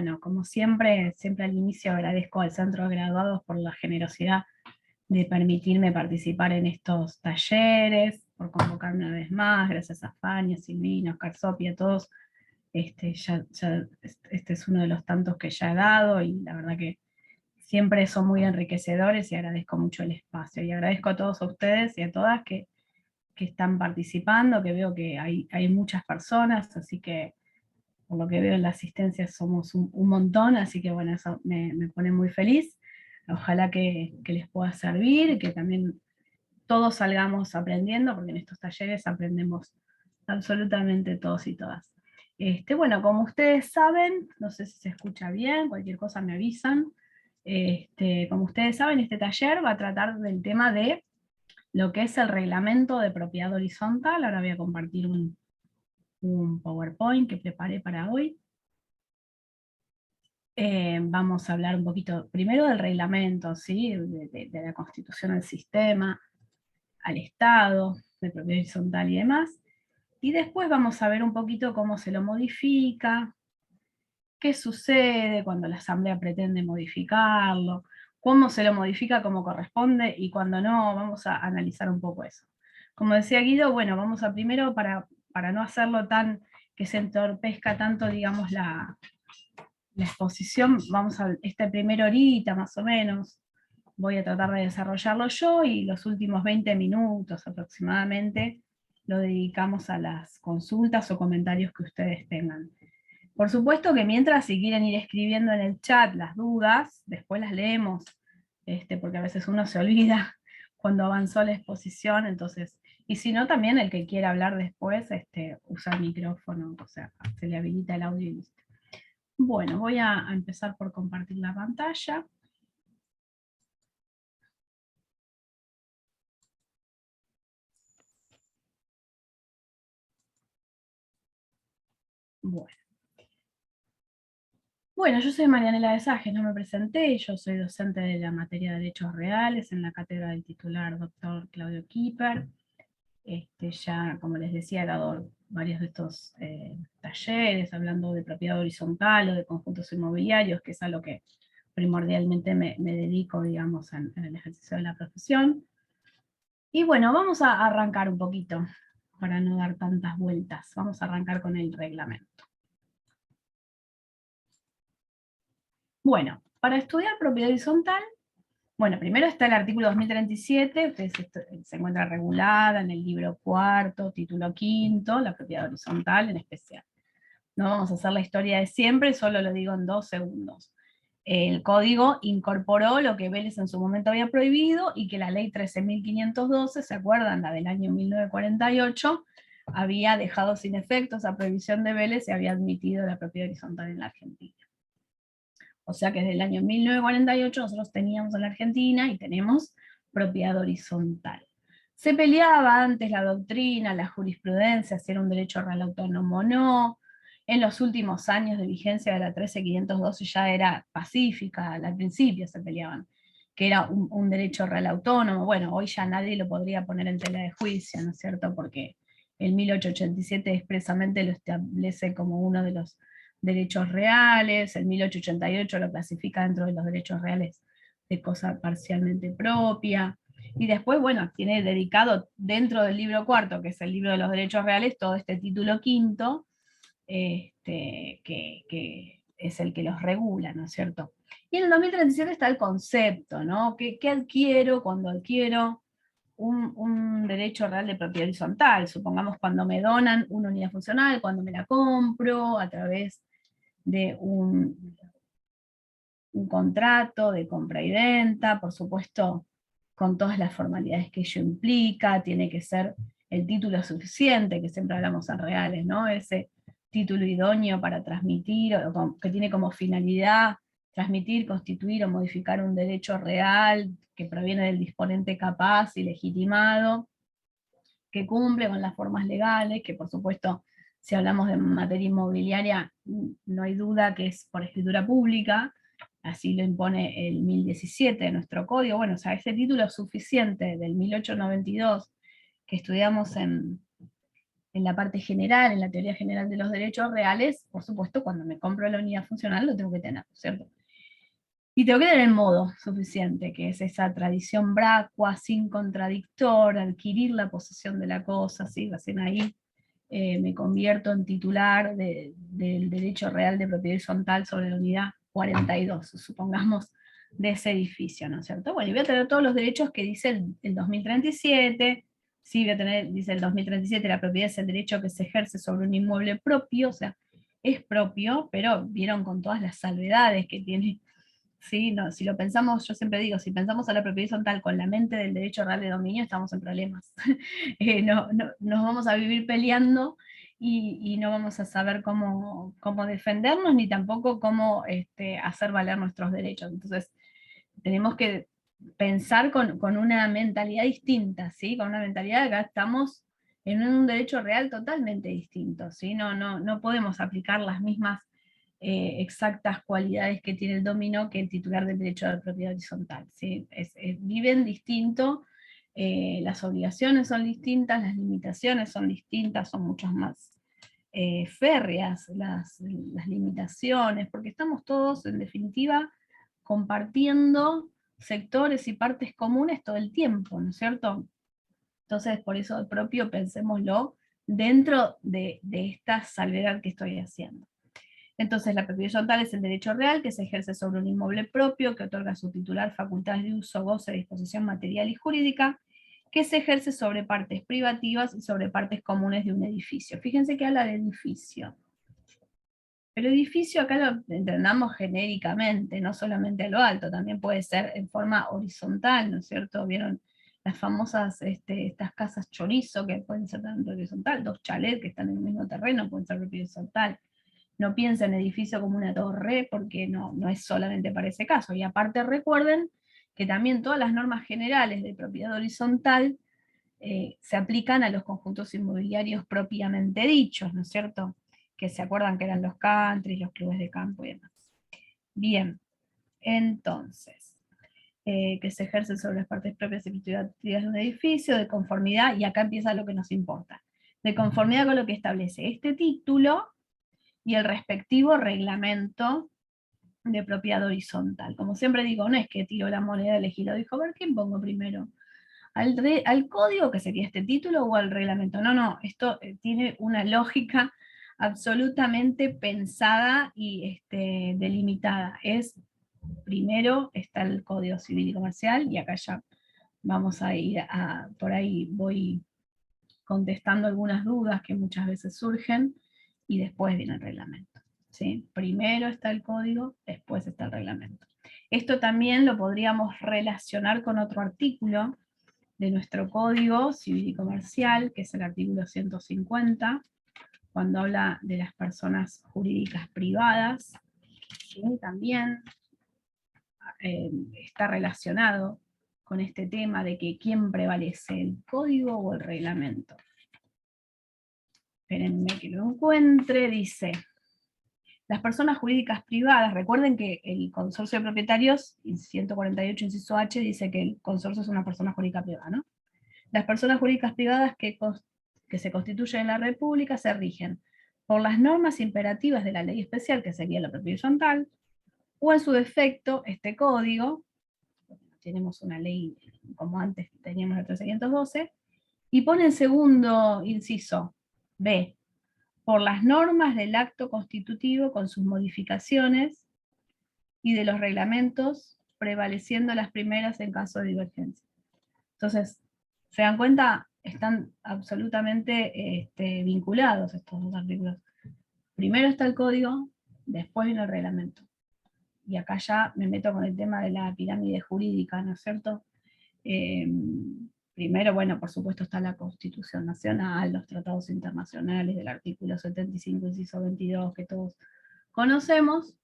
Bueno, como siempre, siempre al inicio agradezco al Centro de Graduados por la generosidad de permitirme participar en estos talleres, por convocarme una vez más, gracias a Fania, Silvina, Oscar Sopi, a todos. Este es uno de los tantos que ya he dado y la verdad que siempre son muy enriquecedores y agradezco mucho el espacio. Y agradezco a todos ustedes y a todas que están participando, que veo que hay muchas personas, así que por lo que veo en la asistencia somos un montón, así que bueno, eso me pone muy feliz. Ojalá que les pueda servir, que también todos salgamos aprendiendo, porque en estos talleres aprendemos absolutamente todos y todas. Bueno, como ustedes saben, no sé si se escucha bien, cualquier cosa me avisan. Como ustedes saben, este taller va a tratar del tema de lo que es el reglamento de propiedad horizontal. Ahora voy a compartir un PowerPoint que preparé para hoy. Vamos a hablar un poquito primero del reglamento, ¿sí? De la constitución al sistema, al Estado, de propiedad horizontal y demás. Y después vamos a ver un poquito cómo se lo modifica, qué sucede cuando la Asamblea pretende modificarlo, cómo se lo modifica como corresponde y cuando no, vamos a analizar un poco eso. Como decía Guido, bueno, vamos a primero, para no hacerlo tan, que se entorpezca tanto, digamos, la exposición, vamos a esta primera horita más o menos, voy a tratar de desarrollarlo yo y los últimos 20 minutos aproximadamente lo dedicamos a las consultas o comentarios que ustedes tengan. Por supuesto que mientras, si quieren ir escribiendo en el chat las dudas, después las leemos, porque a veces uno se olvida cuando avanzó la exposición, entonces, y si no, también el que quiera hablar después, usa el micrófono, o sea, se le habilita el audio y listo. Bueno, voy a empezar por compartir la pantalla. Bueno, yo soy Marianela de Sages, no me presenté, yo soy docente de la materia de Derechos Reales en la cátedra del titular doctor Claudio Kieper. Ya, como les decía, he dado varios de estos talleres, hablando de propiedad horizontal o de conjuntos inmobiliarios, que es a lo que primordialmente me dedico, digamos, en el ejercicio de la profesión. Y bueno, vamos a arrancar un poquito, para no dar tantas vueltas. Vamos a arrancar con el reglamento. Bueno, para estudiar propiedad horizontal, bueno, primero está el artículo 2037, que se encuentra regulada en el libro cuarto, título quinto, la propiedad horizontal en especial. No vamos a hacer la historia de siempre, solo lo digo en 2 segundos. El código incorporó lo que Vélez en su momento había prohibido y que la ley 13.512, ¿se acuerdan? La del año 1948, había dejado sin efecto esa prohibición de Vélez y había admitido la propiedad horizontal en la Argentina. O sea que desde el año 1948 nosotros teníamos en la Argentina y tenemos propiedad horizontal. Se peleaba antes la doctrina, la jurisprudencia, si era un derecho real autónomo o no. En los últimos años de vigencia de la 13.512 ya era pacífica, al principio se peleaban, que era un derecho real autónomo. Bueno, hoy ya nadie lo podría poner en tela de juicio, ¿no es cierto? Porque el 1887 expresamente lo establece como uno de los derechos reales, el 1888 lo clasifica dentro de los derechos reales de cosa parcialmente propia, y después, bueno, tiene dedicado dentro del libro cuarto, que es el libro de los derechos reales, todo este título quinto, que es el que los regula, ¿no es cierto? Y en el 2037 está el concepto, ¿no? ¿Qué adquiero cuando adquiero un derecho real de propiedad horizontal? Supongamos cuando me donan una unidad funcional, cuando me la compro a través de un contrato de compra y venta, por supuesto, con todas las formalidades que ello implica, tiene que ser el título suficiente, que siempre hablamos en reales, ¿no? Ese título idóneo para transmitir, o que tiene como finalidad transmitir, constituir o modificar un derecho real que proviene del disponente capaz y legitimado, que cumple con las formas legales, que por supuesto, si hablamos de materia inmobiliaria, no hay duda que es por escritura pública, así lo impone el 1017 de nuestro código. Bueno, o sea, ese título suficiente del 1892 que estudiamos en la parte general, en la teoría general de los derechos reales, por supuesto, cuando me compro la unidad funcional lo tengo que tener, ¿cierto? Y tengo que tener el modo suficiente, que es esa tradición bracua, sin contradictor, adquirir la posesión de la cosa, ¿sí? Recién ahí me convierto en titular del derecho real de propiedad horizontal sobre la unidad 42, supongamos, de ese edificio, ¿no es cierto? Bueno, y voy a tener todos los derechos que dice el 2037, sí, voy a tener, dice el 2037, la propiedad es el derecho que se ejerce sobre un inmueble propio, o sea, es propio, pero vieron con todas las salvedades que tiene. Sí, no, si lo pensamos, yo siempre digo, si pensamos a la propiedad horizontal con la mente del derecho real de dominio, estamos en problemas. Nos vamos a vivir peleando y no vamos a saber cómo defendernos, ni tampoco cómo hacer valer nuestros derechos. Entonces, tenemos que pensar con una mentalidad distinta, ¿sí? Con una mentalidad de que estamos en un derecho real totalmente distinto, ¿sí? No podemos aplicar las mismas exactas cualidades que tiene el dominó que el titular del derecho de propiedad horizontal, ¿sí? Viven distinto, las obligaciones son distintas, las limitaciones son distintas, son muchas más férreas las limitaciones, porque estamos todos, en definitiva, compartiendo sectores y partes comunes todo el tiempo, ¿no es cierto? Entonces, por eso propio pensémoslo dentro de esta salvedad que estoy haciendo. Entonces, la propiedad horizontal es el derecho real que se ejerce sobre un inmueble propio, que otorga a su titular facultades de uso, goce, disposición material y jurídica, que se ejerce sobre partes privativas y sobre partes comunes de un edificio. Fíjense que habla de edificio. Pero edificio acá lo entendamos genéricamente, no solamente a lo alto, también puede ser en forma horizontal, ¿no es cierto? ¿Vieron las famosas, estas casas chorizo que pueden ser tanto horizontal? Dos chalets que están en el mismo terreno pueden ser horizontal. No piensen en edificio como una torre, porque no es solamente para ese caso. Y aparte recuerden que también todas las normas generales de propiedad horizontal se aplican a los conjuntos inmobiliarios propiamente dichos, ¿no es cierto? Que se acuerdan que eran los countries, los clubes de campo y demás. Bien, entonces, que se ejerce sobre las partes propias y privativas de un edificio, de conformidad, y acá empieza lo que nos importa, de conformidad con lo que establece este título y el respectivo reglamento de propiedad horizontal. Como siempre digo, no es que tiro la moneda, elegí lo dijo, a ver quién pongo primero. Al código, que sería este título, o al reglamento. No, esto tiene una lógica absolutamente pensada y delimitada. Primero está el Código Civil y Comercial, y acá ya vamos a ir por ahí voy contestando algunas dudas que muchas veces surgen, y después viene el reglamento. ¿Sí? Primero está el código, después está el reglamento. Esto también lo podríamos relacionar con otro artículo de nuestro Código Civil y Comercial, que es el artículo 150, cuando habla de las personas jurídicas privadas. ¿Sí? También está relacionado con este tema de que quién prevalece, el código o el reglamento. Espérenme que lo encuentre. Dice: las personas jurídicas privadas, recuerden que el consorcio de propietarios, 148 inciso H, dice que el consorcio es una persona jurídica privada, ¿no? Las personas jurídicas privadas que se constituyen en la República se rigen por las normas imperativas de la ley especial, que sería la propiedad horizontal, o en su defecto, este código, tenemos una ley como antes teníamos el 312, y pone en segundo inciso B, por las normas del acto constitutivo con sus modificaciones y de los reglamentos, prevaleciendo las primeras en caso de divergencia. Entonces, ¿se dan cuenta? Están absolutamente vinculados estos dos artículos. Primero está el código, después viene el reglamento. Y acá ya me meto con el tema de la pirámide jurídica, ¿no es cierto? Primero, bueno, por supuesto está la Constitución Nacional, los tratados internacionales del artículo 75, inciso 22, que todos conocemos.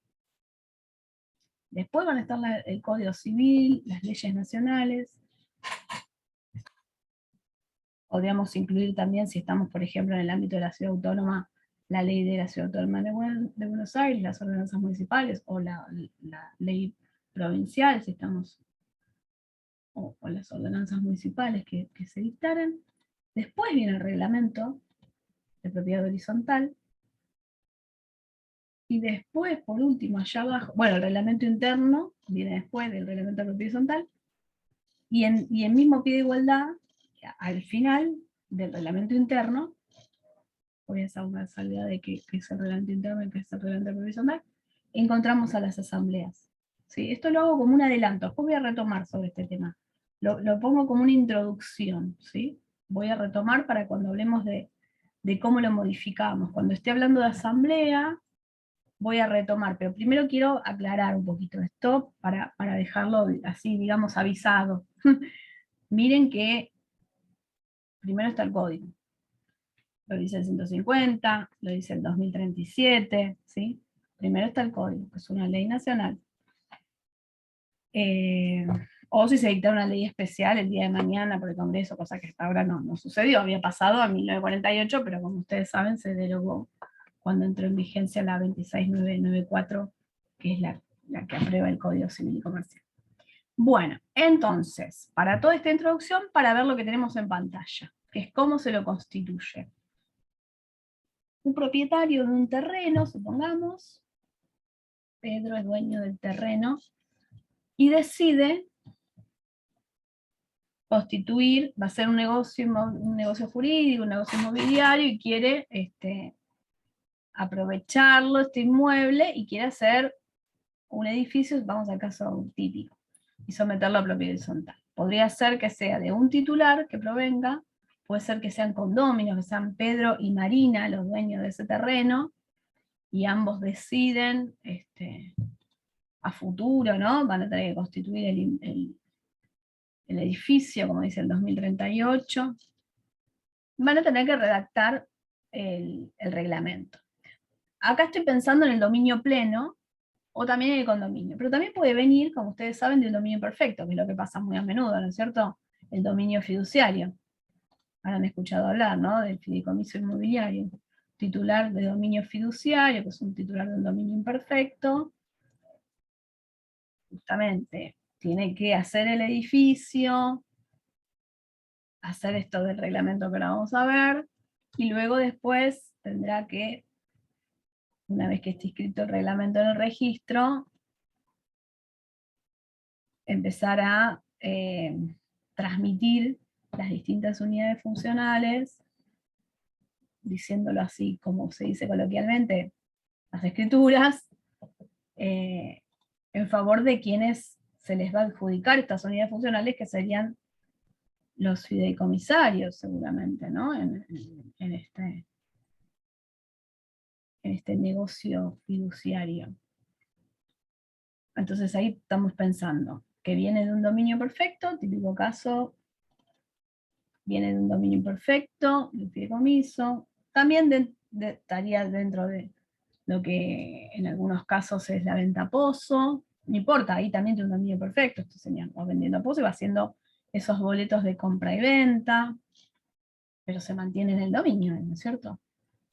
Después van a estar el Código Civil, las leyes nacionales. Podríamos incluir también, si estamos, por ejemplo, en el ámbito de la ciudad autónoma, la ley de la ciudad autónoma de Buenos Aires, las ordenanzas municipales, o la ley provincial, si estamos, o las ordenanzas municipales que se dictaran. Después viene el reglamento, de propiedad horizontal. Y después, por último, allá abajo, bueno, el reglamento interno viene después del reglamento de propiedad horizontal, y en mismo pie de igualdad, al final del reglamento interno, voy a hacer una salida de qué es el reglamento interno y qué es el reglamento de propiedad horizontal, encontramos a las asambleas. ¿Sí? Esto lo hago como un adelanto, después voy a retomar sobre este tema. Lo pongo como una introducción, ¿sí? Voy a retomar para cuando hablemos de cómo lo modificamos. Cuando esté hablando de asamblea, voy a retomar, pero primero quiero aclarar un poquito esto para dejarlo así, digamos, avisado. Miren que primero está el código. Lo dice el 150, lo dice el 2037, ¿sí? Primero está el código, que es una ley nacional. O si se dicta una ley especial el día de mañana por el Congreso, cosa que hasta ahora no sucedió, había pasado a 1948, pero como ustedes saben se derogó cuando entró en vigencia la 26994, que es la que aprueba el Código Civil y Comercial. Bueno, entonces, para toda esta introducción, para ver lo que tenemos en pantalla, que es cómo se lo constituye. Un propietario de un terreno, supongamos, Pedro es dueño del terreno, y decide constituir, va a ser un negocio jurídico, un negocio inmobiliario, y quiere aprovecharlo, este inmueble, y quiere hacer un edificio, vamos al caso típico, y someterlo a propiedad horizontal. Podría ser que sea de un titular que provenga, puede ser que sean condóminos, que sean Pedro y Marina, los dueños de ese terreno, y ambos deciden a futuro, ¿no? Van a tener que constituir el edificio, como dice el 2038, van a tener que redactar el reglamento. Acá estoy pensando en el dominio pleno, o también en el condominio, pero también puede venir, como ustedes saben, de un dominio imperfecto, que es lo que pasa muy a menudo, ¿no es cierto? El dominio fiduciario. Ahora han escuchado hablar, ¿no? Del fideicomiso inmobiliario. Titular de dominio fiduciario, que es un titular de un dominio imperfecto, justamente tiene que hacer el edificio, hacer esto del reglamento que ahora vamos a ver, y luego después tendrá que, una vez que esté inscrito el reglamento en el registro, empezar a transmitir las distintas unidades funcionales, diciéndolo así como se dice coloquialmente, las escrituras, en favor de quienes se les va a adjudicar estas unidades funcionales, que serían los fideicomisarios seguramente, ¿no? En este negocio fiduciario. Entonces ahí estamos pensando que viene de un dominio perfecto, típico caso, viene de un dominio imperfecto, de un fideicomiso, también estaría dentro de lo que en algunos casos es la venta a pozo, no importa, ahí también tiene un dominio perfecto, este señor va vendiendo a pozo y va haciendo esos boletos de compra y venta, pero se mantiene en el dominio, ¿no es cierto?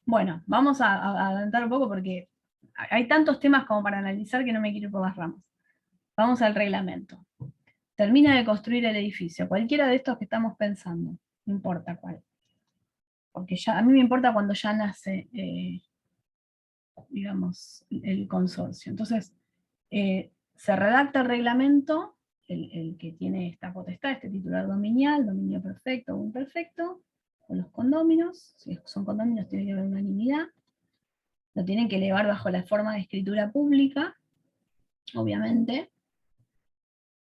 Bueno, vamos a adelantar un poco porque hay tantos temas como para analizar que no me quiero ir por las ramas. Vamos al reglamento. Termina de construir el edificio, cualquiera de estos que estamos pensando, no importa cuál. Porque ya, a mí me importa cuando ya nace, digamos, el consorcio. Entonces, se redacta el reglamento, el que tiene esta potestad, este titular dominial, dominio perfecto o imperfecto, con los condóminos, si son condóminos tiene que haber unanimidad, lo tienen que elevar bajo la forma de escritura pública, obviamente,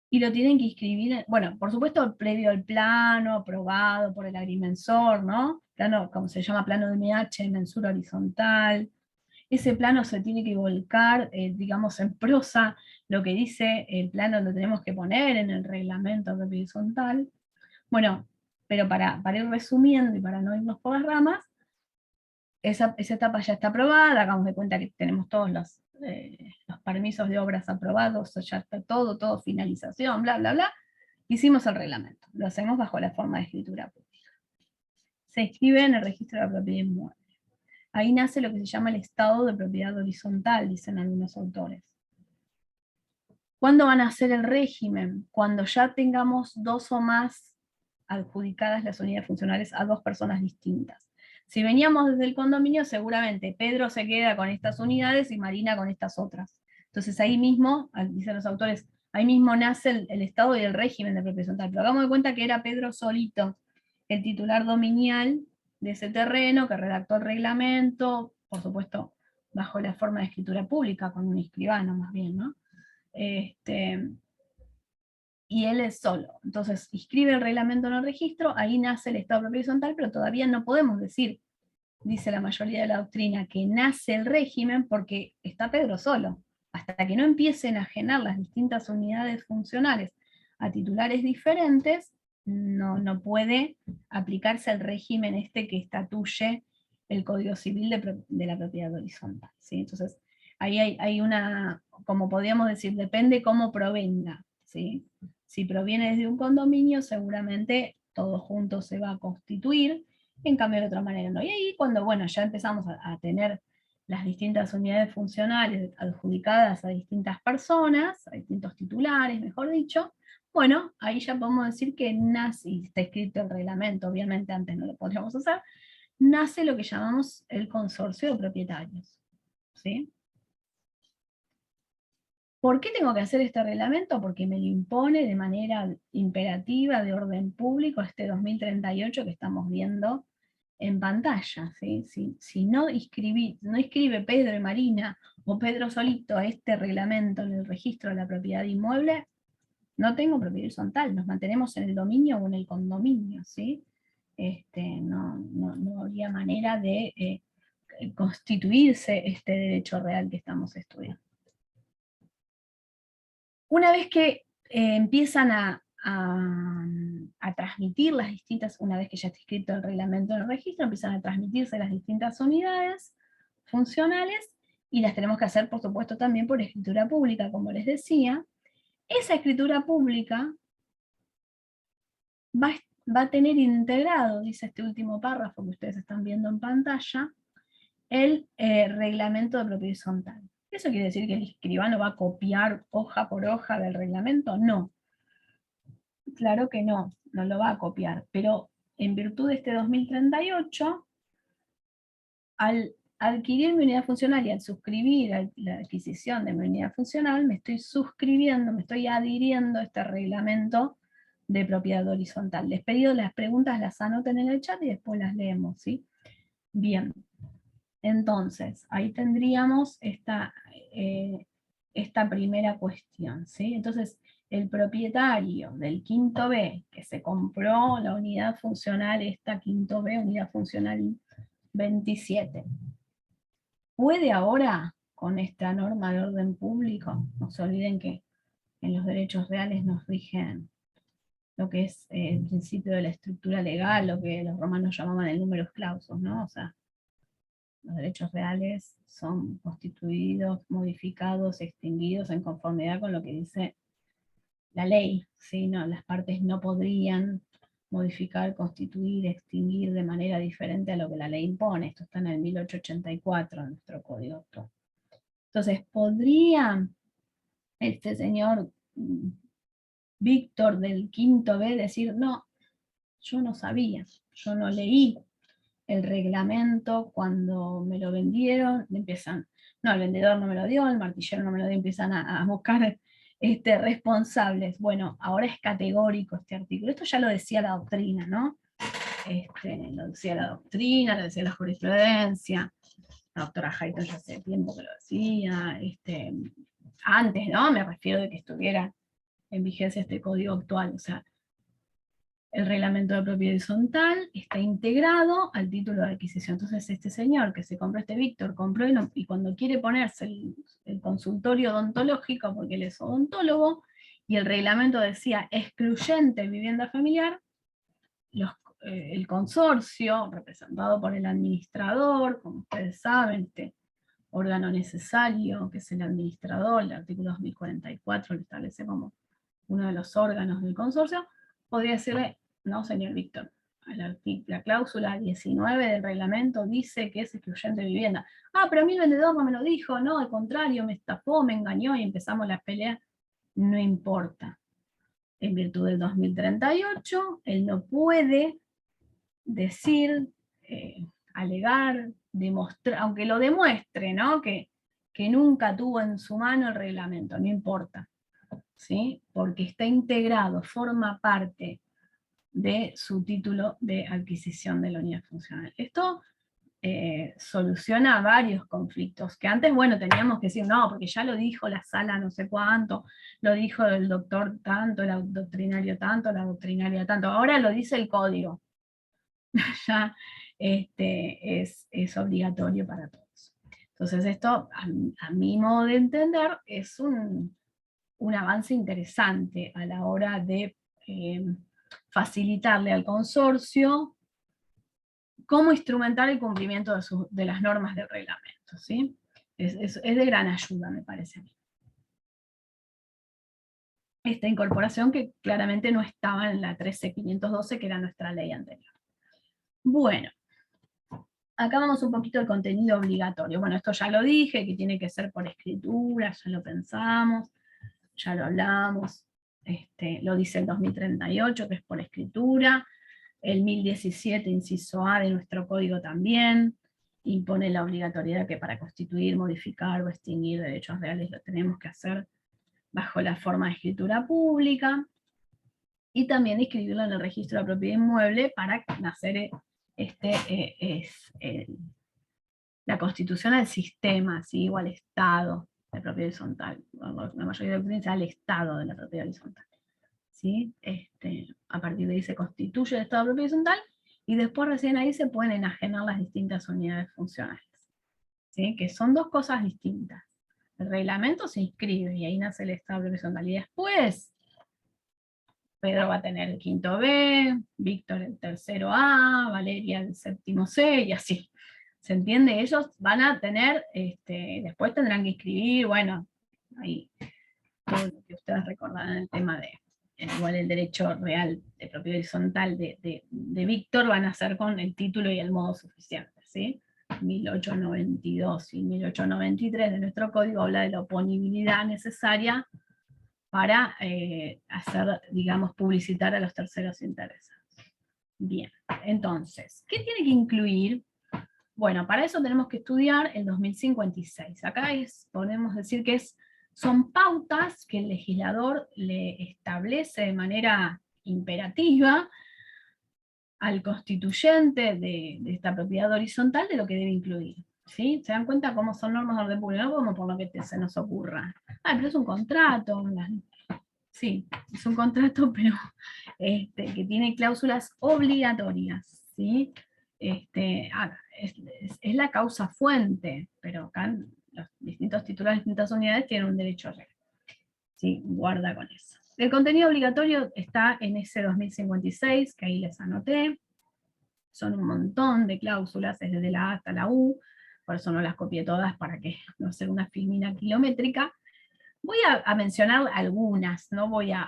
y lo tienen que inscribir, bueno, por supuesto, previo al plano, aprobado por el agrimensor, ¿no? Plano, como se llama, plano de MH, mensura horizontal. Ese plano se tiene que volcar, digamos, en prosa, lo que dice el plano lo tenemos que poner en el reglamento horizontal. Bueno, pero para ir resumiendo y para no irnos por las ramas, esa etapa ya está aprobada, hagamos de cuenta que tenemos todos los permisos de obras aprobados, ya está todo finalización, bla, bla, bla. Hicimos el reglamento, lo hacemos bajo la forma de escritura pública. Se inscribe en el registro de la propiedad inmueble. Ahí nace lo que se llama el estado de propiedad horizontal, dicen algunos autores. ¿Cuándo van a hacer el régimen? Cuando ya tengamos dos o más adjudicadas las unidades funcionales a dos personas distintas. Si veníamos desde el condominio, seguramente Pedro se queda con estas unidades y Marina con estas otras. Entonces ahí mismo, dicen los autores, ahí mismo nace el Estado y el régimen de propiedad horizontal. Pero hagamos de cuenta que era Pedro solito el titular dominial de ese terreno, que redactó el reglamento, por supuesto, bajo la forma de escritura pública, con un escribano más bien, ¿no? Y él es solo. Entonces, inscribe el reglamento en el registro, ahí nace el Estado propio horizontal, pero todavía no podemos decir, dice la mayoría de la doctrina, que nace el régimen porque está Pedro solo. Hasta que no empiecen a ajenar las distintas unidades funcionales a titulares diferentes, no puede aplicarse el régimen este que estatuye el Código Civil de la propiedad horizontal, ¿sí? Entonces, ahí hay una, como podríamos decir, depende cómo provenga, ¿sí? Si proviene desde un condominio, seguramente todo junto se va a constituir, en cambio de otra manera no. Y ahí cuando, bueno, ya empezamos a tener las distintas unidades funcionales adjudicadas a distintas personas, a distintos titulares, mejor dicho, bueno, ahí ya podemos decir que nace, y está escrito el reglamento, obviamente antes no lo podríamos hacer, nace lo que llamamos el consorcio de propietarios, ¿sí? ¿Por qué tengo que hacer este reglamento? Porque me lo impone de manera imperativa de orden público este 2038 que estamos viendo en pantalla, ¿sí? Si no escribe Pedro y Marina o Pedro solito este reglamento en el registro de la propiedad inmueble, no tengo propiedad horizontal, nos mantenemos en el dominio o en el condominio, ¿sí? No habría manera de constituirse este derecho real que estamos estudiando. Una vez que empiezan a transmitir las distintas, una vez que ya está escrito el reglamento en el registro, empiezan a transmitirse las distintas unidades funcionales, y las tenemos que hacer, por supuesto, también por escritura pública, como les decía. Esa escritura pública va a tener integrado, dice este último párrafo que ustedes están viendo en pantalla, el reglamento de propiedad horizontal. ¿Eso quiere decir que el escribano va a copiar hoja por hoja del reglamento? No. Claro que no lo va a copiar, pero en virtud de este 2038, al adquirir mi unidad funcional y al suscribir la adquisición de mi unidad funcional, me estoy suscribiendo, me estoy adhiriendo a este reglamento de propiedad horizontal. Les pido las preguntas, las anoten en el chat y después las leemos, ¿sí? Bien, entonces, ahí tendríamos esta primera cuestión, ¿sí? Entonces, el propietario del quinto B, que se compró la unidad funcional, esta quinto B, unidad funcional 27, ¿puede ahora, con esta norma de orden público, no se olviden que en los derechos reales nos rigen lo que es el principio de la estructura legal, lo que los romanos llamaban el numerus clausus, ¿no? O sea, los derechos reales son constituidos, modificados, extinguidos en conformidad con lo que dice la ley, ¿sí? No, las partes no podrían modificar, constituir, extinguir de manera diferente a lo que la ley impone. Esto está en el 1884 en nuestro código actual. Entonces, ¿podría este señor Víctor del quinto B decir, no, yo no sabía, yo no leí el reglamento cuando me lo vendieron? Empiezan, no, el vendedor no me lo dio, el martillero no me lo dio, empiezan a buscar responsables. Bueno, ahora es categórico este artículo. Esto ya lo decía la doctrina, ¿no? Lo decía la doctrina, lo decía la jurisprudencia. La doctora Hayton ya hace tiempo que lo decía. Antes, ¿no? Me refiero de que estuviera en vigencia este código actual. O sea, el reglamento de propiedad horizontal está integrado al título de adquisición. Entonces este señor que se compró, Víctor, compró y cuando quiere ponerse el consultorio odontológico, porque él es odontólogo, y el reglamento decía excluyente vivienda familiar, el consorcio, representado por el administrador, como ustedes saben, este órgano necesario, que es el administrador, el artículo 2044 lo establece como uno de los órganos del consorcio, podría decirle, no, señor Víctor, la cláusula 19 del reglamento dice que es excluyente de vivienda. Ah, pero a mí el vendedor no me lo dijo, no, al contrario, me estafó, me engañó, y empezamos la pelea. No importa. En virtud del 2038, él no puede decir, alegar, demostrar, aunque lo demuestre, ¿no? Que nunca tuvo en su mano el reglamento, no importa, ¿sí? Porque está integrado, forma parte de su título de adquisición de la unidad funcional. Esto soluciona varios conflictos, que antes, bueno, teníamos que decir, no, porque ya lo dijo la sala no sé cuánto, lo dijo el doctor tanto, el doctrinario tanto, la doctrinaria tanto, ahora lo dice el código, ya es obligatorio para todos. Entonces esto, a mi modo de entender, es un avance interesante a la hora de facilitarle al consorcio cómo instrumentar el cumplimiento de las normas del reglamento, ¿sí? Es de gran ayuda, me parece a mí. Esta incorporación que claramente no estaba en la 13512, que era nuestra ley anterior. Bueno, acá vamos un poquito al contenido obligatorio. Bueno, esto ya lo dije, que tiene que ser por escritura, ya lo pensamos, ya lo hablamos, lo dice el 2038, que es por escritura, el 1017, inciso A de nuestro código también, impone la obligatoriedad que para constituir, modificar o extinguir derechos reales lo tenemos que hacer bajo la forma de escritura pública, y también inscribirlo en el registro de propiedad inmueble para nacer la constitución al sistema, ¿sí? O al estado de propiedad horizontal. La mayoría de doctrinas al estado de la propiedad horizontal. ¿Sí? A partir de ahí se constituye el estado de propiedad horizontal y después recién ahí se pueden enajenar las distintas unidades funcionales. ¿Sí? Que son dos cosas distintas. El reglamento se inscribe y ahí nace el estado de propiedad horizontal. Y después Pedro va a tener el quinto B, Víctor el tercero A, Valeria el séptimo C, y así. ¿Se entiende? Ellos van a tener, después tendrán que inscribir, bueno, ahí todo lo que ustedes recordarán el tema de, igual el derecho real de propiedad horizontal de Víctor van a ser con el título y el modo suficiente, ¿sí? 1892 y 1893 de nuestro código habla de la oponibilidad necesaria para hacer, digamos, publicitar a los terceros interesados. Bien, entonces, ¿qué tiene que incluir? Bueno, para eso tenemos que estudiar el 2056. Acá podemos decir que son pautas que el legislador le establece de manera imperativa al constituyente de esta propiedad horizontal de lo que debe incluir. ¿Sí? ¿Se dan cuenta cómo son normas de orden público? No como por lo que se nos ocurra. Ah, pero es un contrato. Sí, es un contrato, pero que tiene cláusulas obligatorias, ¿sí? Es la causa fuente, pero acá los distintos titulares de distintas unidades tienen un derecho real. ¿Sí? Guarda con eso. El contenido obligatorio está en ese 2056, que ahí les anoté. Son un montón de cláusulas, es desde la A hasta la U, por eso no las copié todas para que no sea una filmina kilométrica. Voy a mencionar algunas, no voy a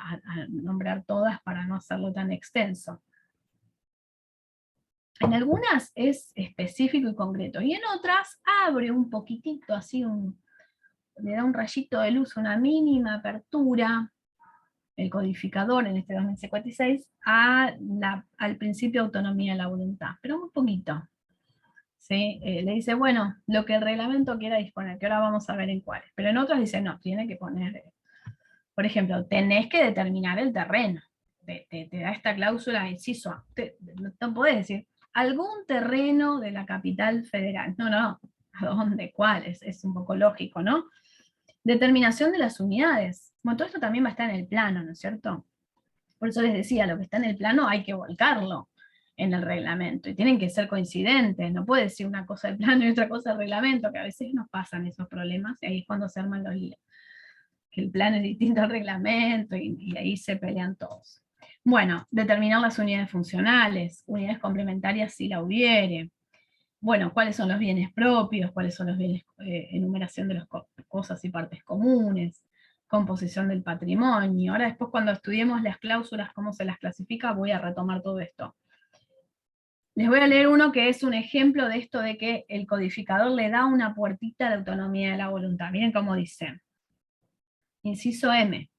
nombrar todas para no hacerlo tan extenso. En algunas es específico y concreto, y en otras abre un poquitito, así le da un rayito de luz, una mínima apertura, el codificador en este 2056, al principio de autonomía de la voluntad, pero muy poquito. ¿Sí? Le dice, bueno, lo que el reglamento quiera disponer, que ahora vamos a ver en cuáles, pero en otras dice, no, tiene que poner, por ejemplo, tenés que determinar el terreno, te da esta cláusula inciso A, no podés decir, algún terreno de la capital federal, no, ¿a dónde? ¿Cuál? Es un poco lógico, ¿no? Determinación de las unidades, bueno, todo esto también va a estar en el plano, ¿no es cierto? Por eso les decía, lo que está en el plano hay que volcarlo en el reglamento, y tienen que ser coincidentes, no puede ser una cosa el plano y otra cosa el reglamento, que a veces nos pasan esos problemas, y ahí es cuando se arman los líos, que el plano es distinto al reglamento, y ahí se pelean todos. Bueno, determinar las unidades funcionales, unidades complementarias si la hubiere, bueno, cuáles son los bienes propios, cuáles son los bienes, enumeración de las cosas y partes comunes, composición del patrimonio. Ahora después cuando estudiemos las cláusulas, cómo se las clasifica, voy a retomar todo esto. Les voy a leer uno que es un ejemplo de esto de que el codificador le da una puertita de autonomía de la voluntad. Miren cómo dice. Inciso M,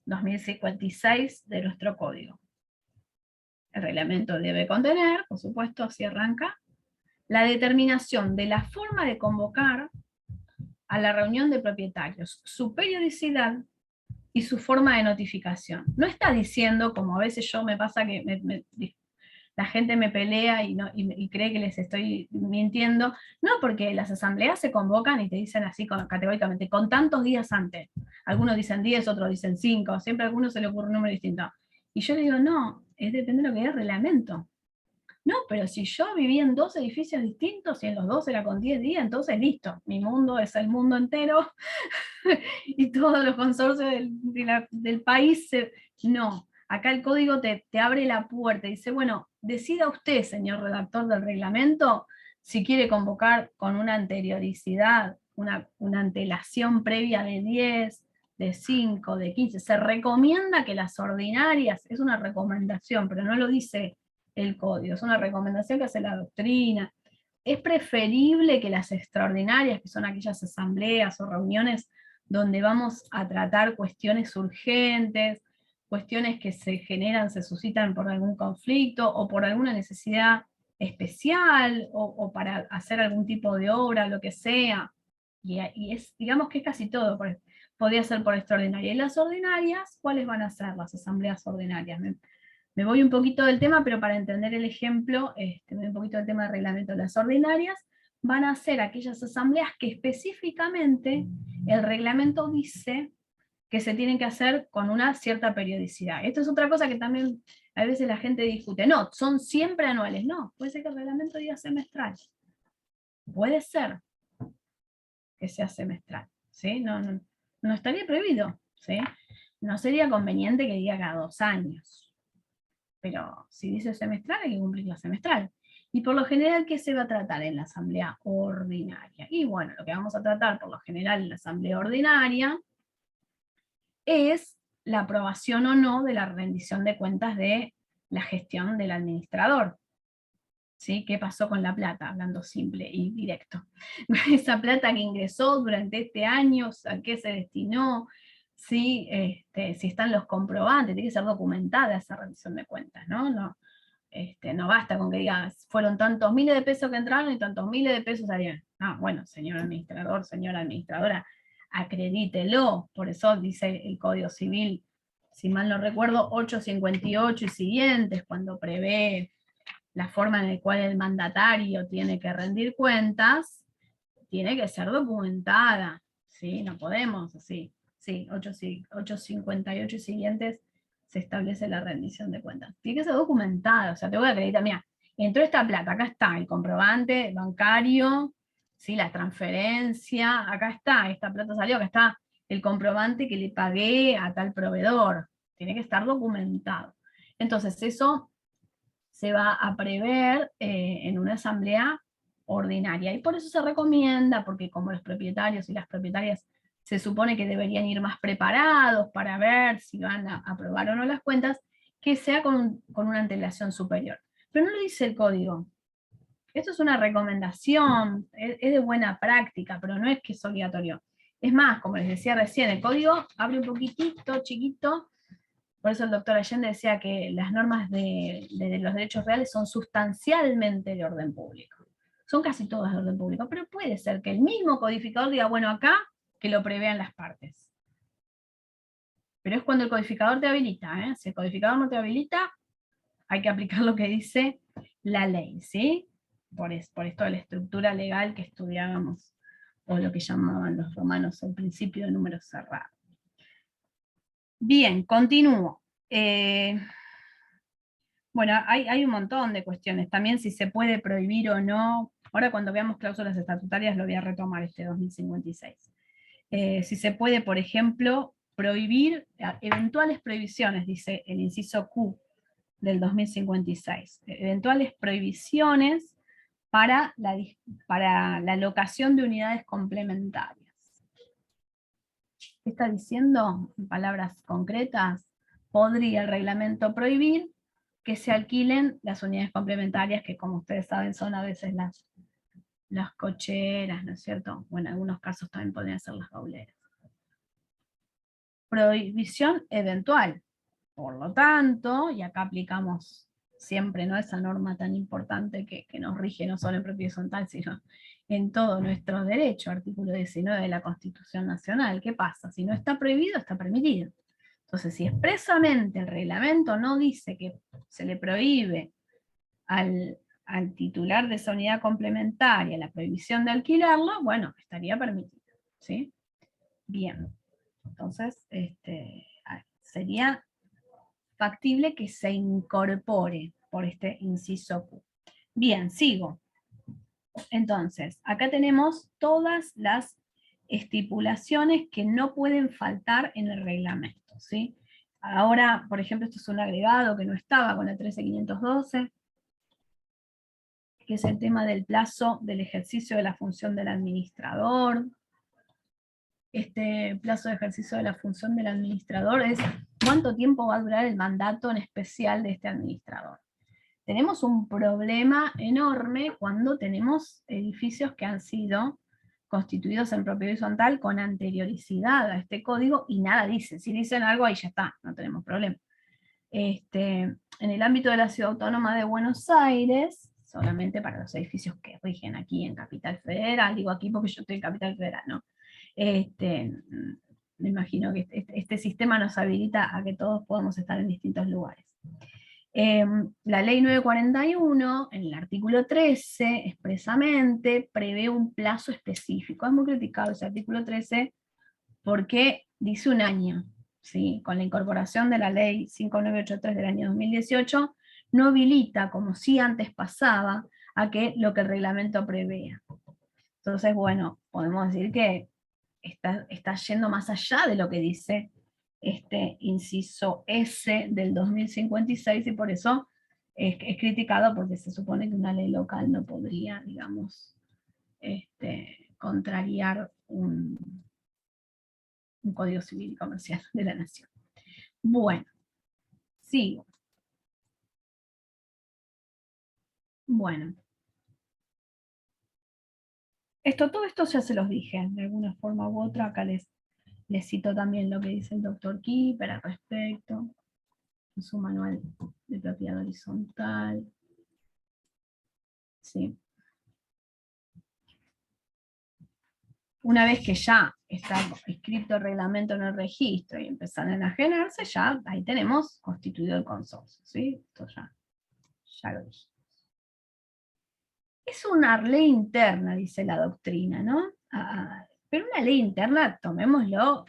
2056 de nuestro código. El reglamento debe contener, por supuesto, así arranca, la determinación de la forma de convocar a la reunión de propietarios, su periodicidad y su forma de notificación. No está diciendo, como a veces yo me pasa que la gente me pelea y cree que les estoy mintiendo, no, porque las asambleas se convocan y te dicen así categóricamente, con tantos días antes. Algunos dicen 10, otros dicen 5, siempre a algunos se le ocurre un número distinto. Y yo le digo, no, depende de lo que es el reglamento. No, pero si yo vivía en 2 edificios distintos y en los 2 era con 10 días, entonces listo, mi mundo es el mundo entero y todos los consorcios del país, no. Acá el código te abre la puerta y dice, bueno, decida usted, señor redactor del reglamento, si quiere convocar con una anterioricidad, una antelación previa de 10, de 5, de 15. Se recomienda que las ordinarias, es una recomendación, pero no lo dice el código, es una recomendación que hace la doctrina. Es preferible que las extraordinarias, que son aquellas asambleas o reuniones donde vamos a tratar cuestiones urgentes, cuestiones que se generan, se suscitan por algún conflicto o por alguna necesidad especial o para hacer algún tipo de obra, lo que sea. Y es, digamos que es casi todo, podría ser por extraordinaria. Y las ordinarias, ¿cuáles van a ser las asambleas ordinarias? Me voy un poquito del tema, pero para entender el ejemplo, me voy un poquito del tema del reglamento. Las ordinarias van a ser aquellas asambleas que específicamente el reglamento dice que se tienen que hacer con una cierta periodicidad. Esto es otra cosa que también a veces la gente discute. No, son siempre anuales. No, puede ser que el reglamento diga semestral. Puede ser que sea semestral. ¿Sí? No estaría prohibido. ¿Sí? No sería conveniente que diga cada 2 años. Pero si dice semestral, hay que cumplir la semestral. Y por lo general, ¿qué se va a tratar en la asamblea ordinaria? Y bueno, lo que vamos a tratar por lo general en la asamblea ordinaria es la aprobación o no de la rendición de cuentas de la gestión del administrador. ¿Sí? ¿Qué pasó con la plata? Hablando simple y directo. Esa plata que ingresó durante este año, ¿a qué se destinó? ¿Sí? Si están los comprobantes, tiene que ser documentada esa rendición de cuentas, ¿no? No basta con que digas, fueron tantos miles de pesos que entraron y tantos miles de pesos salieron. No, bueno, señor administrador, señora administradora, acredítelo. Por eso dice el Código Civil, si mal no recuerdo, 858 y siguientes, cuando prevé la forma en la cual el mandatario tiene que rendir cuentas, tiene que ser documentada. ¿Sí? No podemos así. Sí, 858 y siguientes se establece la rendición de cuentas. Tiene que ser documentada, o sea, te voy a acreditar, mira, entró esta plata, acá está el comprobante bancario, ¿sí? La transferencia, acá está, esta plata salió, acá está el comprobante que le pagué a tal proveedor. Tiene que estar documentado. Entonces, eso se va a prever en una asamblea ordinaria. Y por eso se recomienda, porque como los propietarios y las propietarias se supone que deberían ir más preparados para ver si van a aprobar o no las cuentas, que sea con una antelación superior. Pero no lo dice el código. Esto es una recomendación, es de buena práctica, pero no es que es obligatorio. Es más, como les decía recién, el código abre un poquitito, chiquito. Por eso el doctor Allende decía que las normas de los derechos reales son sustancialmente de orden público. Son casi todas de orden público, pero puede ser que el mismo codificador diga, bueno, acá, que lo prevean las partes. Pero es cuando el codificador te habilita, ¿eh? Si el codificador no te habilita, hay que aplicar lo que dice la ley, ¿sí? Por esto de la estructura legal que estudiábamos, o lo que llamaban los romanos el principio de números cerrados. Bien, continúo. Bueno, hay un montón de cuestiones. También si se puede prohibir o no. Ahora cuando veamos cláusulas estatutarias lo voy a retomar este 2056. Si se puede, por ejemplo, prohibir eventuales prohibiciones, dice el inciso Q del 2056. Eventuales prohibiciones para la alocación de unidades complementarias. ¿Qué está diciendo? En palabras concretas, podría el reglamento prohibir que se alquilen las unidades complementarias, que como ustedes saben son a veces las cocheras, ¿no es cierto? O en algunos casos también podrían ser las bauleras. Prohibición eventual. Por lo tanto, y acá aplicamos siempre, ¿no? Esa norma tan importante que nos rige no solo en propiedad horizontal, sino en todo nuestro derecho, artículo 19 de la Constitución Nacional. ¿Qué pasa? Si no está prohibido, está permitido. Entonces, si expresamente el reglamento no dice que se le prohíbe al titular de esa unidad complementaria la prohibición de alquilarlo, bueno, estaría permitido, ¿sí? Bien, entonces sería factible que se incorpore por este inciso Q. Bien, sigo. Entonces, acá tenemos todas las estipulaciones que no pueden faltar en el reglamento, ¿sí? Ahora, por ejemplo, esto es un agregado que no estaba con la 13512, que es el tema del plazo del ejercicio de la función del administrador. Este plazo de ejercicio de la función del administrador es cuánto tiempo va a durar el mandato en especial de este administrador. Tenemos un problema enorme cuando tenemos edificios que han sido constituidos en propiedad horizontal con anterioridad a este código y nada dicen. Si dicen algo, ahí ya está, no tenemos problema. En el ámbito de la Ciudad Autónoma de Buenos Aires, solamente para los edificios que rigen aquí en Capital Federal, digo aquí porque yo estoy en Capital Federal, ¿no? Me imagino que este sistema nos habilita a que todos podamos estar en distintos lugares. La ley 941, en el artículo 13, expresamente prevé un plazo específico. Es muy criticado ese artículo 13 porque dice un año, ¿sí? Con la incorporación de la ley 5983 del año 2018, no habilita, como sí antes pasaba, a que lo que el reglamento prevea. Entonces, bueno, podemos decir que está yendo más allá de lo que dice este inciso S del 2056 y por eso es criticado porque se supone que una ley local no podría, digamos, contrariar un Código Civil y Comercial de la Nación. Bueno, sigo. Bueno. Todo esto ya se los dije, de alguna forma u otra, acá les cito también lo que dice el doctor Kieper al respecto, en su manual de propiedad horizontal. ¿Sí? Una vez que ya está escrito el reglamento en el registro y empezaron a enajenarse, ya ahí tenemos constituido el consorcio, ¿sí? Esto ya lo dije. Es una ley interna, dice la doctrina, ¿no? Pero una ley interna, tomémoslo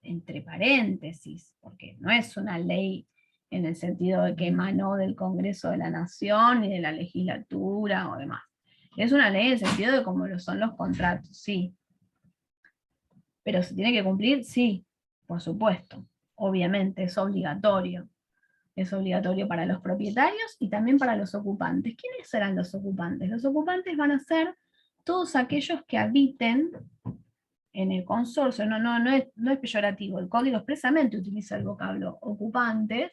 entre paréntesis, porque no es una ley en el sentido de que emanó del Congreso de la Nación, ni de la legislatura o demás. Es una ley en el sentido de cómo lo son los contratos, sí. Pero se tiene que cumplir, sí, por supuesto. Obviamente, es obligatorio. Es obligatorio para los propietarios y también para los ocupantes. ¿Quiénes serán los ocupantes? Los ocupantes van a ser todos aquellos que habiten en el consorcio. No es peyorativo. El código expresamente utiliza el vocablo ocupantes.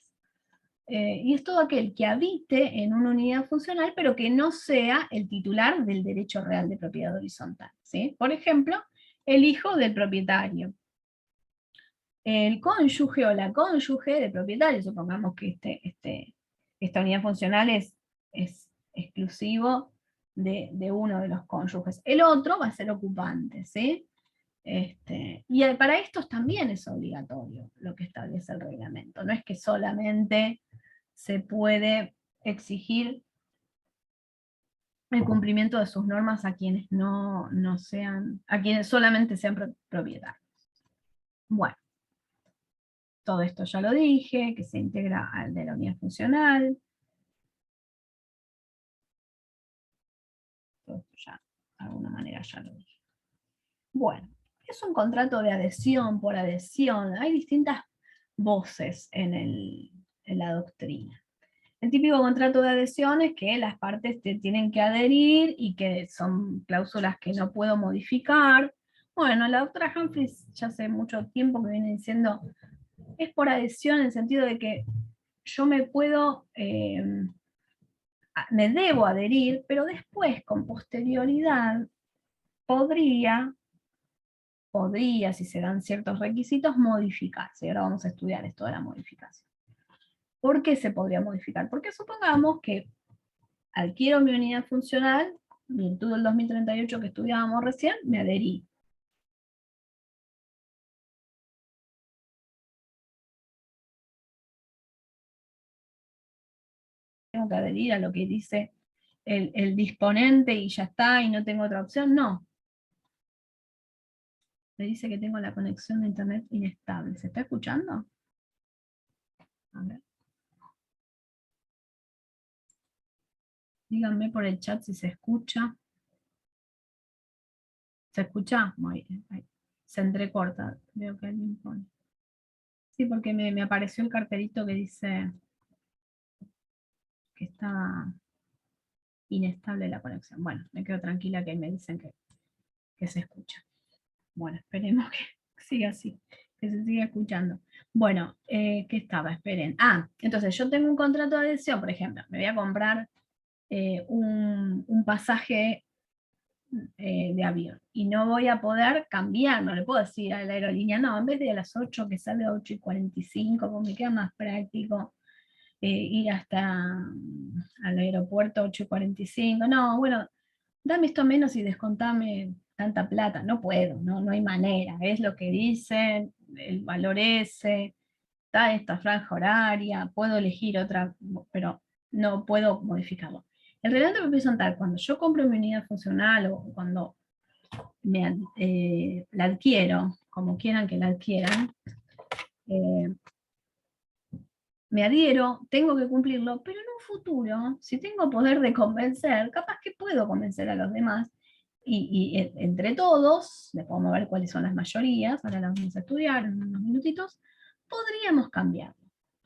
Y es todo aquel que habite en una unidad funcional, pero que no sea el titular del derecho real de propiedad horizontal, ¿sí? Por ejemplo, el hijo del propietario, el cónyuge o la cónyuge del propietario, supongamos que esta unidad funcional es exclusivo de uno de los cónyuges. El otro va a ser ocupante, ¿sí? Y para estos también es obligatorio lo que establece el reglamento. No es que solamente se puede exigir el cumplimiento de sus normas a quienes no sean, a quienes solamente sean propietarios. Bueno, todo esto ya lo dije, que se integra al de la unidad funcional. Todo esto ya, de alguna manera ya lo dije. Bueno, es un contrato de adhesión por adhesión. Hay distintas voces en la doctrina. El típico contrato de adhesión es que las partes tienen que adherir y que son cláusulas que no puedo modificar. Bueno, la doctora Humphries ya hace mucho tiempo que viene diciendo, es por adhesión en el sentido de que yo me debo adherir, pero después, con posterioridad, podría, si se dan ciertos requisitos, modificarse. Y ahora vamos a estudiar esto de la modificación. ¿Por qué se podría modificar? Porque supongamos que adquiero mi unidad funcional, virtud del 2038 que estudiábamos recién, me adherí. Tengo que adherir a lo que dice el disponente y ya está, y no tengo otra opción. No. Me dice que tengo la conexión de internet inestable. ¿Se está escuchando? A ver. Díganme por el chat si se escucha. ¿Se escucha? Muy bien. Ahí. Se entrecorta. Veo que alguien pone. Sí, porque me apareció el cartelito que dice que está inestable la conexión. Bueno, me quedo tranquila que me dicen que se escucha. Bueno, esperemos que siga así, que se siga escuchando. Bueno, ¿qué estaba? Esperen. Ah, entonces yo tengo un contrato de adhesión, por ejemplo, me voy a comprar un pasaje de avión y no voy a poder cambiar, no le puedo decir a la aerolínea, no, en vez de a las 8 que sale a 8:45, como me queda más práctico ir hasta al aeropuerto 8:45, no, bueno, dame esto menos y descontame tanta plata, no puedo, no hay manera, es lo que dicen, el valor ese, está esta franja horaria, puedo elegir otra, pero no puedo modificarlo. El reglamento horizontal, cuando yo compro mi unidad funcional o cuando la adquiero, como quieran que la adquieran, eh, me adhiero, tengo que cumplirlo, pero en un futuro, si tengo poder de convencer, capaz que puedo convencer a los demás, y entre todos, después vamos a ver cuáles son las mayorías, ahora las vamos a estudiar en unos minutitos, podríamos cambiarlo.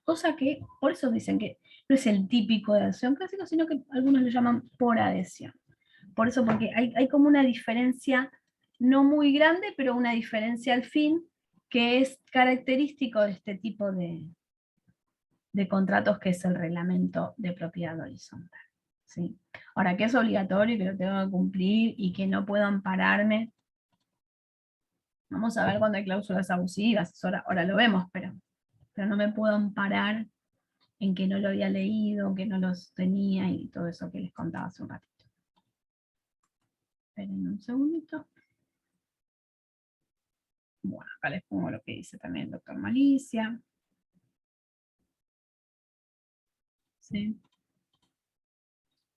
Cosa que, por eso dicen que no es el típico de adhesión clásico, sino que algunos lo llaman por adhesión. Por eso, porque hay como una diferencia no muy grande, pero una diferencia al fin, que es característico de este tipo de contratos, que es el reglamento de propiedad horizontal. ¿Sí? Ahora, que es obligatorio y que lo tengo que cumplir y que no puedo ampararme, vamos a ver cuando hay cláusulas abusivas, ahora lo vemos, pero no me puedo amparar en que no lo había leído, que no los tenía y todo eso que les contaba hace un ratito. Esperen un segundito. Bueno, acá les pongo lo que dice también el doctor Malicia. ¿Sí?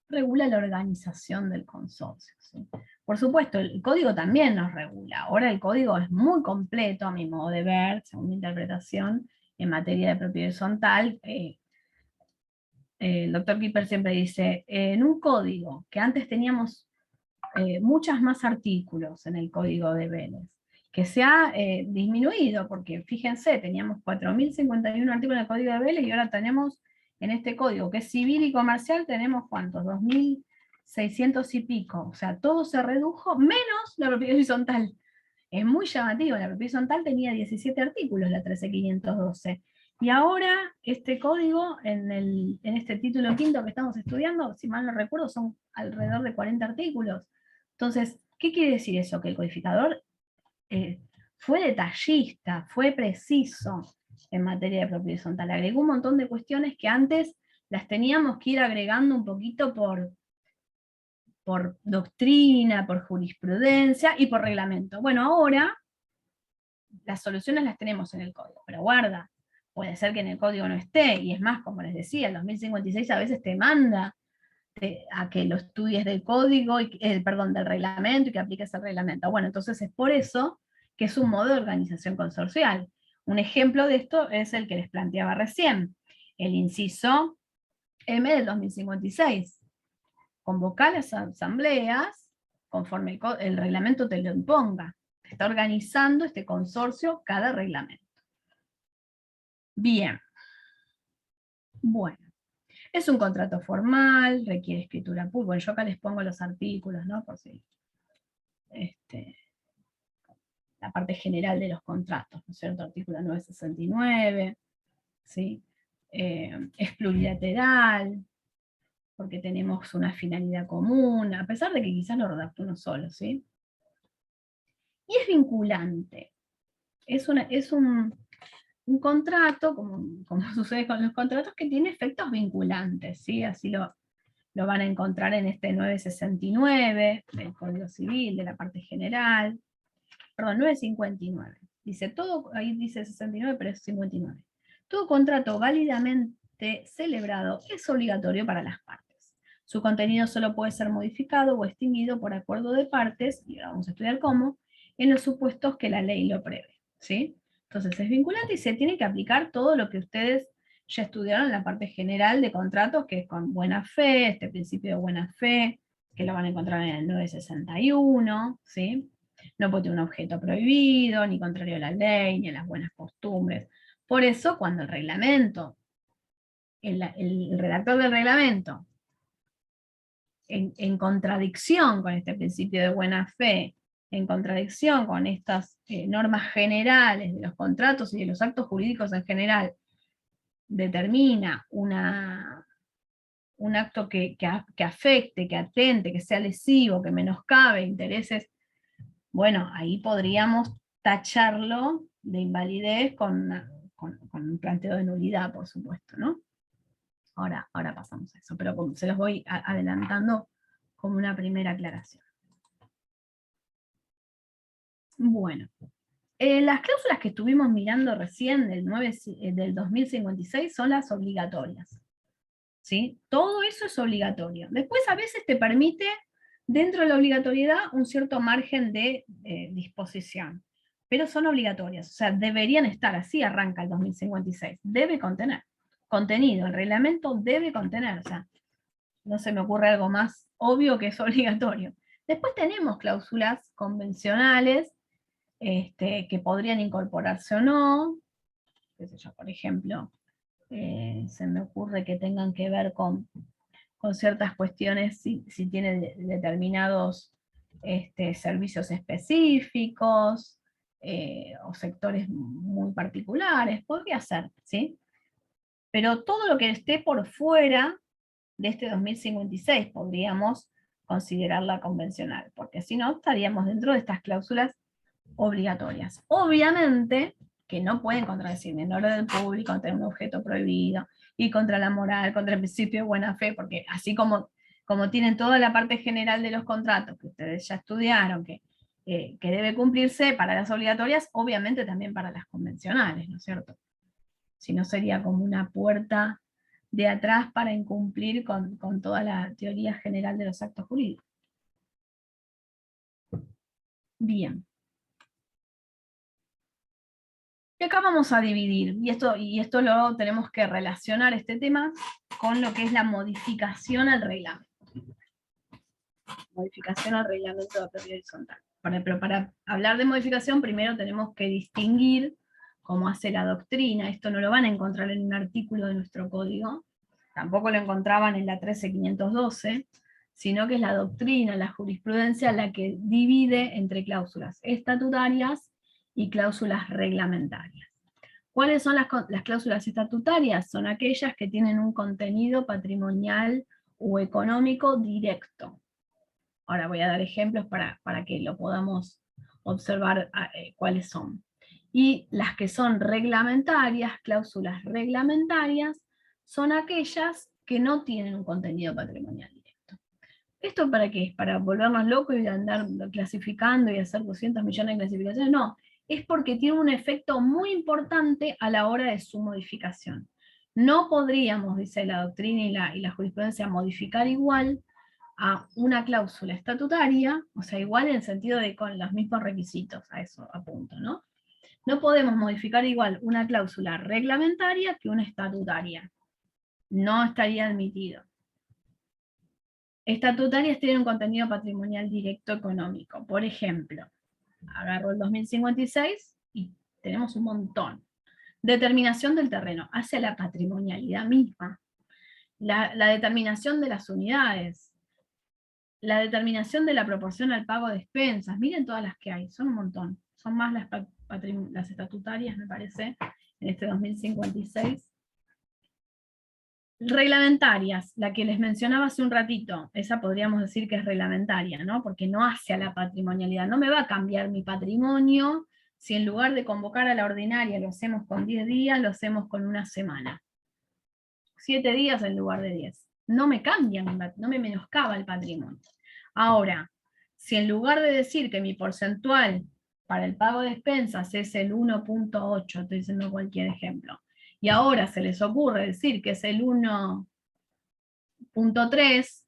Regula la organización del consorcio. ¿Sí? Por supuesto, el código también nos regula. Ahora el código es muy completo, a mi modo de ver, según mi interpretación, en materia de propiedad horizontal. El doctor Kipper siempre dice, en un código que antes teníamos muchas más artículos en el código de Vélez, que se ha disminuido, porque fíjense, teníamos 4.051 artículos en el código de Vélez y ahora tenemos en este código, que es civil y comercial, tenemos ¿cuántos? 2.600 y pico. O sea, todo se redujo, menos la propiedad horizontal. Es muy llamativo, la propiedad horizontal tenía 17 artículos, la 13.512. Y ahora este código, en este título quinto que estamos estudiando, si mal no recuerdo, son alrededor de 40 artículos. Entonces, ¿qué quiere decir eso? Que el codificador fue detallista, fue preciso en materia de propiedad horizontal. Agregó un montón de cuestiones que antes las teníamos que ir agregando un poquito por doctrina, por jurisprudencia y por reglamento. Bueno, ahora las soluciones las tenemos en el código, pero guarda, puede ser que en el código no esté, y es más, como les decía, el 2056 a veces te manda a que lo estudies del código, perdón, del reglamento y que apliques el reglamento. Bueno, entonces es por eso que es un modo de organización consorcial. Un ejemplo de esto es el que les planteaba recién, el inciso M del 2056. Convocar las asambleas conforme el reglamento te lo imponga. Está organizando este consorcio cada reglamento. Bien. Bueno. Es un contrato formal, requiere escritura pública. Bueno, yo acá les pongo los artículos, ¿no? Por si, la parte general de los contratos, ¿no es cierto? Artículo 969, ¿sí? Es plurilateral, porque tenemos una finalidad común, a pesar de que quizás lo redactó uno solo, ¿sí? Y es vinculante. Es un un contrato, como sucede con los contratos, que tiene efectos vinculantes, ¿sí? Así lo van a encontrar en este 969 del Código Civil, de la parte general, perdón, 959. Dice todo, ahí dice 69, pero es 59. Todo contrato válidamente celebrado es obligatorio para las partes. Su contenido solo puede ser modificado o extinguido por acuerdo de partes, y ahora vamos a estudiar cómo, en los supuestos que la ley lo prevé, ¿sí? Entonces es vinculante y se tiene que aplicar todo lo que ustedes ya estudiaron en la parte general de contratos, que es con buena fe, este principio de buena fe, que lo van a encontrar en el 961, ¿sí? No puede tener un objeto prohibido, ni contrario a la ley, ni a las buenas costumbres. Por eso, cuando el reglamento, el redactor del reglamento, en contradicción con este principio de buena fe, en contradicción con estas normas generales de los contratos y de los actos jurídicos en general, determina un acto que afecte, que atente, que sea lesivo, que menoscabe intereses, bueno, ahí podríamos tacharlo de invalidez con un planteo de nulidad, por supuesto, ¿no? Ahora pasamos a eso, pero se los voy adelantando como una primera aclaración. Bueno, las cláusulas que estuvimos mirando recién del 2056 son las obligatorias, ¿sí? Todo eso es obligatorio. Después a veces te permite, dentro de la obligatoriedad, un cierto margen de disposición, pero son obligatorias, o sea, deberían estar, así arranca el 2056, debe contener contenido, el reglamento debe contener, o sea, no se me ocurre algo más obvio que es obligatorio. Después tenemos cláusulas convencionales, que podrían incorporarse o no, qué sé yo, por ejemplo, se me ocurre que tengan que ver con ciertas cuestiones, si tienen determinados servicios específicos, o sectores muy particulares, podría ser, ¿sí? Pero todo lo que esté por fuera de este 2056 podríamos considerarla convencional, porque si no estaríamos dentro de estas cláusulas obligatorias. Obviamente que no pueden contradecir en el orden público, contra un objeto prohibido, y contra la moral, contra el principio de buena fe, porque así como tienen toda la parte general de los contratos que ustedes ya estudiaron, que debe cumplirse para las obligatorias, obviamente también para las convencionales, ¿no es cierto? Si no sería como una puerta de atrás para incumplir con toda la teoría general de los actos jurídicos. Bien. Y acá vamos a dividir, y esto lo tenemos que relacionar este tema con lo que es la modificación al reglamento. Modificación al reglamento de apertura horizontal. Pero para hablar de modificación, primero tenemos que distinguir cómo hace la doctrina. Esto no lo van a encontrar en un artículo de nuestro código, tampoco lo encontraban en la 13512, sino que es la doctrina, la jurisprudencia, la que divide entre cláusulas estatutarias y cláusulas reglamentarias. ¿Cuáles son las cláusulas estatutarias? Son aquellas que tienen un contenido patrimonial o económico directo. Ahora voy a dar ejemplos para que lo podamos observar cuáles son. Y las que son reglamentarias, cláusulas reglamentarias, son aquellas que no tienen un contenido patrimonial directo. ¿Esto para qué? ¿Para volvernos locos y andar clasificando y hacer 200 millones de clasificaciones? No, es porque tiene un efecto muy importante a la hora de su modificación. No podríamos, dice la doctrina y la jurisprudencia, modificar igual a una cláusula estatutaria, o sea, igual en el sentido de con los mismos requisitos, a eso apunto, ¿no? No podemos modificar igual una cláusula reglamentaria que una estatutaria. No estaría admitido. Estatutarias tienen un contenido patrimonial directo económico. Por ejemplo, agarro el 2056 y tenemos un montón. Determinación del terreno, hacia la patrimonialidad misma. La determinación de las unidades. La determinación de la proporción al pago de expensas. Miren todas las que hay, son un montón. Son más las estatutarias, me parece, en este 2056. Reglamentarias, la que les mencionaba hace un ratito, esa podríamos decir que es reglamentaria, ¿no? Porque no hace a la patrimonialidad, no me va a cambiar mi patrimonio si en lugar de convocar a la ordinaria lo hacemos con 10 días, lo hacemos con una semana. 7 días en lugar de 10. No me cambia, no me menoscaba el patrimonio. Ahora, si en lugar de decir que mi porcentual para el pago de expensas es el 1.8, estoy diciendo cualquier ejemplo, y ahora se les ocurre decir que es el 1.3,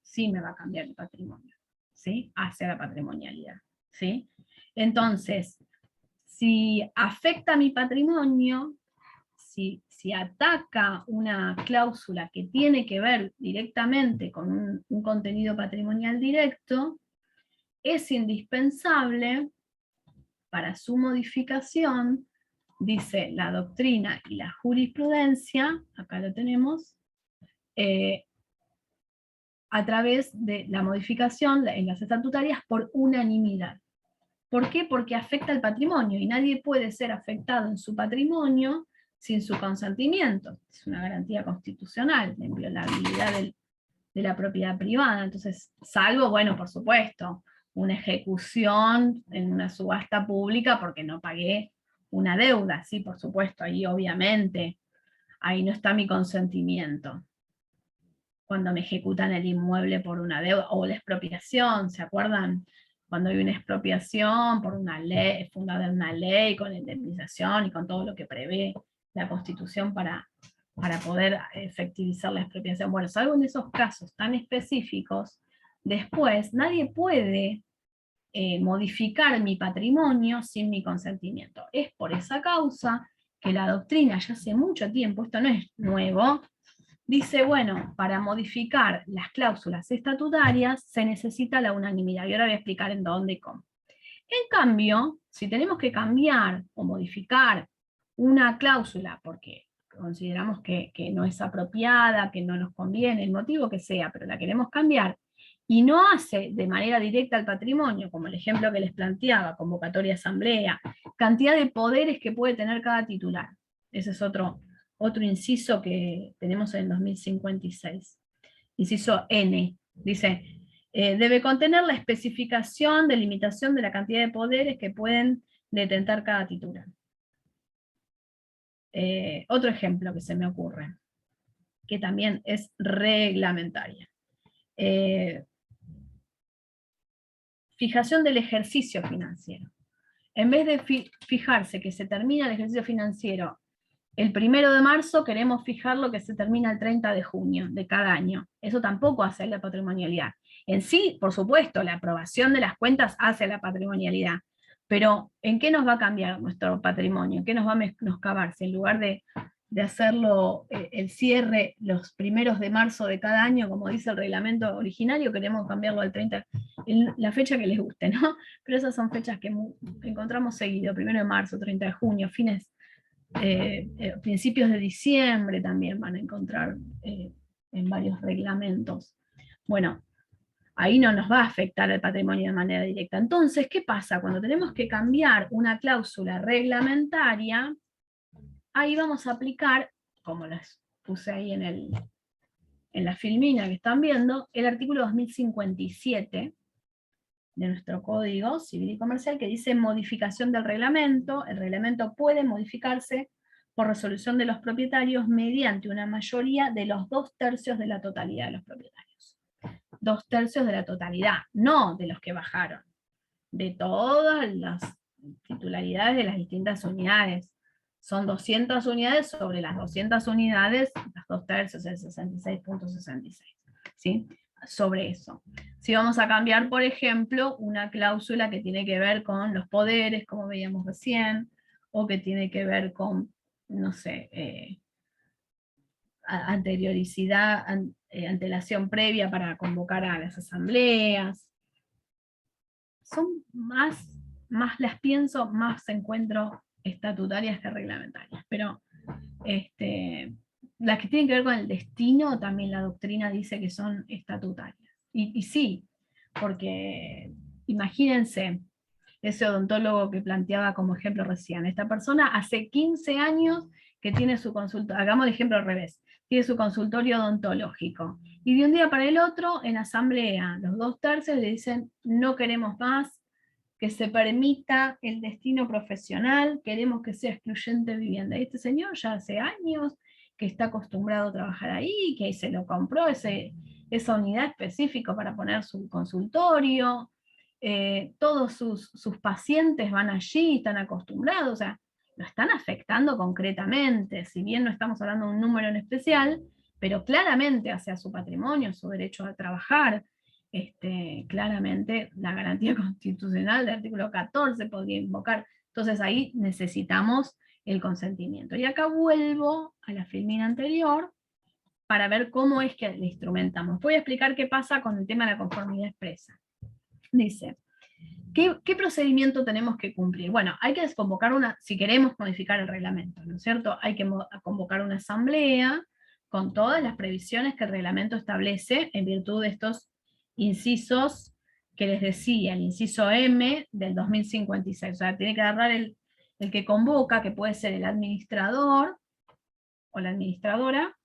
sí me va a cambiar el patrimonio, ¿sí? Hacia la patrimonialidad, ¿sí? Entonces, si afecta mi patrimonio, si ataca una cláusula que tiene que ver directamente con un contenido patrimonial directo, es indispensable para su modificación, dice la doctrina y la jurisprudencia, acá lo tenemos, a través de la modificación en las estatutarias por unanimidad. ¿Por qué? Porque afecta al patrimonio y nadie puede ser afectado en su patrimonio sin su consentimiento. Es una garantía constitucional de inviolabilidad de la propiedad privada. Entonces, salvo, bueno, por supuesto, una ejecución en una subasta pública porque no pagué una deuda, sí, por supuesto, ahí obviamente, ahí no está mi consentimiento. Cuando me ejecutan el inmueble por una deuda, o la expropiación, ¿se acuerdan? Cuando hay una expropiación por una ley, fundada en una ley, con indemnización y con todo lo que prevé la Constitución para poder efectivizar la expropiación. Bueno, salvo en esos casos tan específicos, después nadie puede modificar mi patrimonio sin mi consentimiento. Es por esa causa que la doctrina ya hace mucho tiempo, esto no es nuevo, dice, bueno, para modificar las cláusulas estatutarias se necesita la unanimidad. Y ahora voy a explicar en dónde y cómo. En cambio, si tenemos que cambiar o modificar una cláusula porque consideramos que no es apropiada, que no nos conviene, el motivo que sea, pero la queremos cambiar, y no hace de manera directa al patrimonio, como el ejemplo que les planteaba, convocatoria asamblea, cantidad de poderes que puede tener cada titular. Ese es otro inciso que tenemos en el 2056. Inciso N, dice, debe contener la especificación de limitación de la cantidad de poderes que pueden detentar cada titular. Otro ejemplo que se me ocurre, que también es reglamentaria. Fijación del ejercicio financiero. En vez de fijarse que se termina el ejercicio financiero el 1 de marzo, queremos fijarlo que se termina el 30 de junio de cada año. Eso tampoco hace la patrimonialidad. En sí, por supuesto, la aprobación de las cuentas hace la patrimonialidad, pero ¿en qué nos va a cambiar nuestro patrimonio? ¿En qué nos va a menoscabar? Si en lugar de hacerlo el cierre los 1 de marzo de cada año, como dice el reglamento originario, queremos cambiarlo al 30, la fecha que les guste, ¿no? Pero esas son fechas que encontramos seguido, 1 de marzo, 30 de junio, principios de diciembre también van a encontrar en varios reglamentos. Bueno, ahí no nos va a afectar el patrimonio de manera directa. Entonces, ¿qué pasa? Cuando tenemos que cambiar una cláusula reglamentaria, ahí vamos a aplicar, como les puse ahí en la filmina que están viendo, el artículo 2057 de nuestro Código Civil y Comercial, que dice modificación del reglamento. El reglamento puede modificarse por resolución de los propietarios mediante una mayoría de los 2/3 de la totalidad de los propietarios. 2/3 de la totalidad, no de los que bajaron, de todas las titularidades de las distintas unidades. Son 200 unidades sobre las 200 unidades, las 2/3, el 66.66, ¿sí? Sobre eso. Si vamos a cambiar, por ejemplo, una cláusula que tiene que ver con los poderes, como veíamos recién, o que tiene que ver con, no sé, anterioricidad, antelación previa para convocar a las asambleas. Son más las pienso, más encuentro estatutarias que reglamentarias, pero las que tienen que ver con el destino, también la doctrina dice que son estatutarias. Y sí, porque imagínense ese odontólogo que planteaba como ejemplo recién. Esta persona hace 15 años que tiene su consultorio, hagamos el ejemplo al revés, tiene su consultorio odontológico. Y de un día para el otro, en asamblea, los 2/3 le dicen, no queremos más que se permita el destino profesional, queremos que sea excluyente vivienda. Y este señor ya hace años que está acostumbrado a trabajar ahí, que se lo compró esa unidad específica para poner su consultorio, todos sus pacientes van allí, están acostumbrados, o sea, lo están afectando concretamente, si bien no estamos hablando de un número en especial, pero claramente hacia su patrimonio, su derecho a trabajar, claramente la garantía constitucional del artículo 14 podría invocar. Entonces ahí necesitamos el consentimiento. Y acá vuelvo a la filmina anterior para ver cómo es que le instrumentamos. Voy a explicar qué pasa con el tema de la conformidad expresa. Dice, ¿qué procedimiento tenemos que cumplir? Bueno, hay que convocar si queremos modificar el reglamento, ¿no es cierto? Hay que convocar una asamblea con todas las previsiones que el reglamento establece en virtud de estos incisos que les decía, el inciso M del 2056. O sea, tiene que agarrar el que convoca, que puede ser el administrador o la administradora,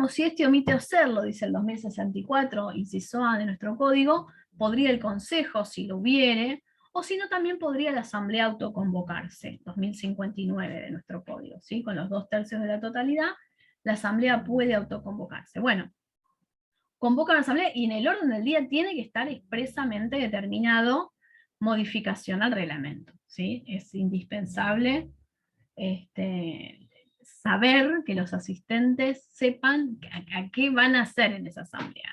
o si este omite hacerlo, dice el 2064, inciso A de nuestro código, podría el consejo, si lo hubiere, o si no también podría la asamblea autoconvocarse, 2059 de nuestro código, ¿sí? Con los 2/3 de la totalidad, la asamblea puede autoconvocarse. Bueno, convoca a la asamblea y en el orden del día tiene que estar expresamente determinado modificación al reglamento, ¿sí? Es indispensable saber que los asistentes sepan a qué van a hacer en esa asamblea.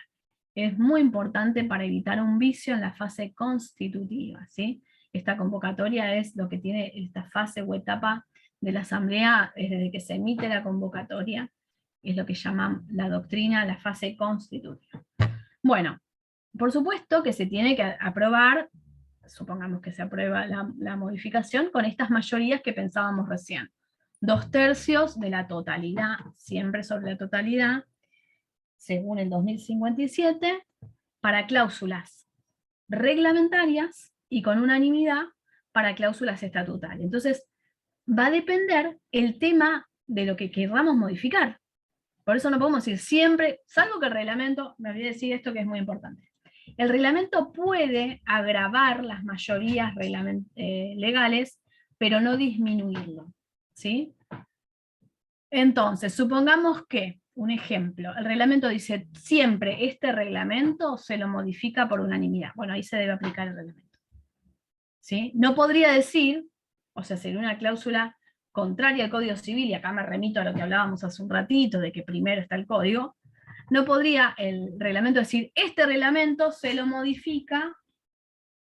Es muy importante para evitar un vicio en la fase constitutiva, ¿sí? Esta convocatoria es lo que tiene esta fase o etapa de la asamblea, desde que se emite la convocatoria, es lo que llaman la doctrina la fase constitutiva. Bueno, por supuesto que se tiene que aprobar, supongamos que se aprueba la modificación, con estas mayorías que pensábamos recién. 2/3 de la totalidad, siempre sobre la totalidad, según el 2057, para cláusulas reglamentarias y con unanimidad para cláusulas estatutarias. Entonces, va a depender el tema de lo que queramos modificar. Por eso no podemos decir siempre, salvo que el reglamento, me olvidé decir esto que es muy importante, el reglamento puede agravar las mayorías legales, pero no disminuirlo, ¿sí? Entonces, supongamos que, un ejemplo, el reglamento dice, siempre este reglamento se lo modifica por unanimidad. Bueno, ahí se debe aplicar el reglamento, ¿sí? No podría decir, o sea, sería una cláusula contraria al Código Civil, y acá me remito a lo que hablábamos hace un ratito, de que primero está el Código, no podría el reglamento decir, este reglamento se lo modifica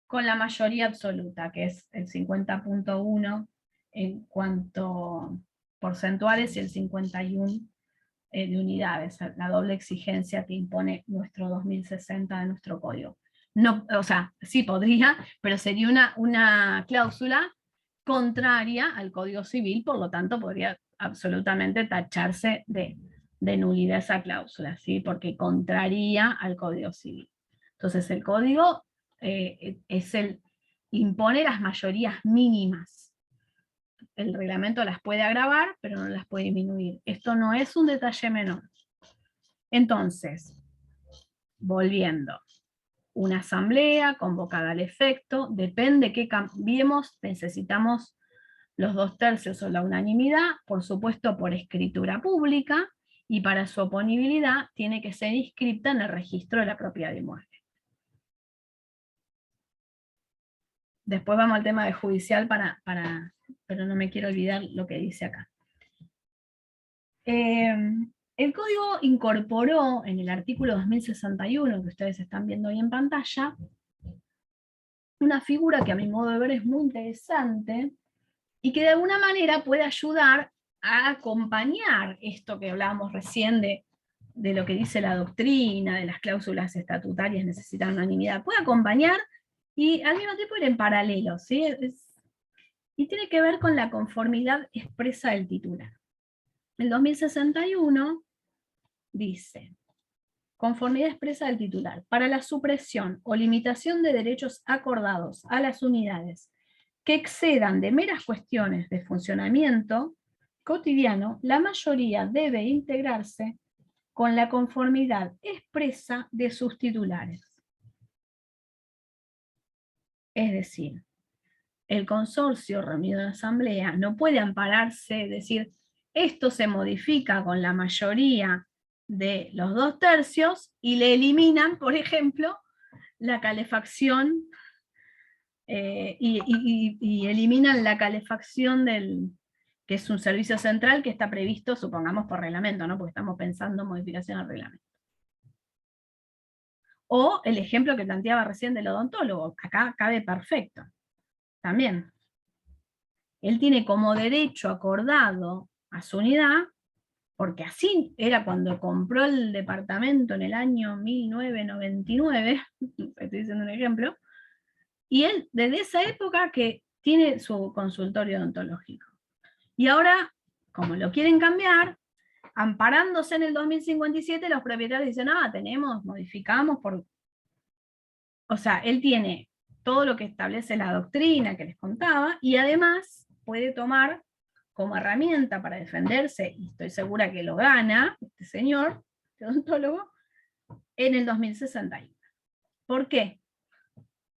con la mayoría absoluta, que es el 50.1 en cuanto porcentuales y el 51 de unidades, la doble exigencia que impone nuestro 2060 de nuestro código. No, o sea, sí podría, pero sería una cláusula contraria al Código Civil, por lo tanto podría absolutamente tacharse de nulidad esa cláusula, ¿sí? Porque contraría al Código Civil. Entonces el Código impone las mayorías mínimas. El reglamento las puede agravar, pero no las puede disminuir. Esto no es un detalle menor. Entonces, volviendo, una asamblea convocada al efecto, depende que cambiemos, necesitamos los 2/3 o la unanimidad, por supuesto por escritura pública, y para su oponibilidad tiene que ser inscripta en el registro de la propiedad inmueble. Después vamos al tema de judicial, pero no me quiero olvidar lo que dice acá. El código incorporó en el artículo 2061, que ustedes están viendo ahí en pantalla, una figura que a mi modo de ver es muy interesante, y que de alguna manera puede ayudar a acompañar esto que hablábamos recién de lo que dice la doctrina, de las cláusulas estatutarias necesitan unanimidad. Puede acompañar y al mismo tiempo ir en paralelo, ¿sí? Y tiene que ver con la conformidad expresa del titular. El 2061 dice, conformidad expresa del titular, para la supresión o limitación de derechos acordados a las unidades que excedan de meras cuestiones de funcionamiento cotidiano, la mayoría debe integrarse con la conformidad expresa de sus titulares. Es decir, el consorcio reunido en asamblea no puede ampararse, decir, esto se modifica con la mayoría de los 2/3 y le eliminan, por ejemplo, la calefacción y eliminan la calefacción que es un servicio central que está previsto, supongamos, por reglamento, ¿no? Porque estamos pensando en modificación del reglamento. O el ejemplo que planteaba recién del odontólogo, acá cabe perfecto, también. Él tiene como derecho acordado a su unidad, porque así era cuando compró el departamento en el año 1999, estoy diciendo un ejemplo, y él desde esa época que tiene su consultorio odontológico. Y ahora, como lo quieren cambiar, amparándose en el 2057, los propietarios dicen, modificamos por... O sea, él tiene todo lo que establece la doctrina que les contaba, y además puede tomar como herramienta para defenderse, y estoy segura que lo gana, este señor, este odontólogo, en el 2061. ¿Por qué?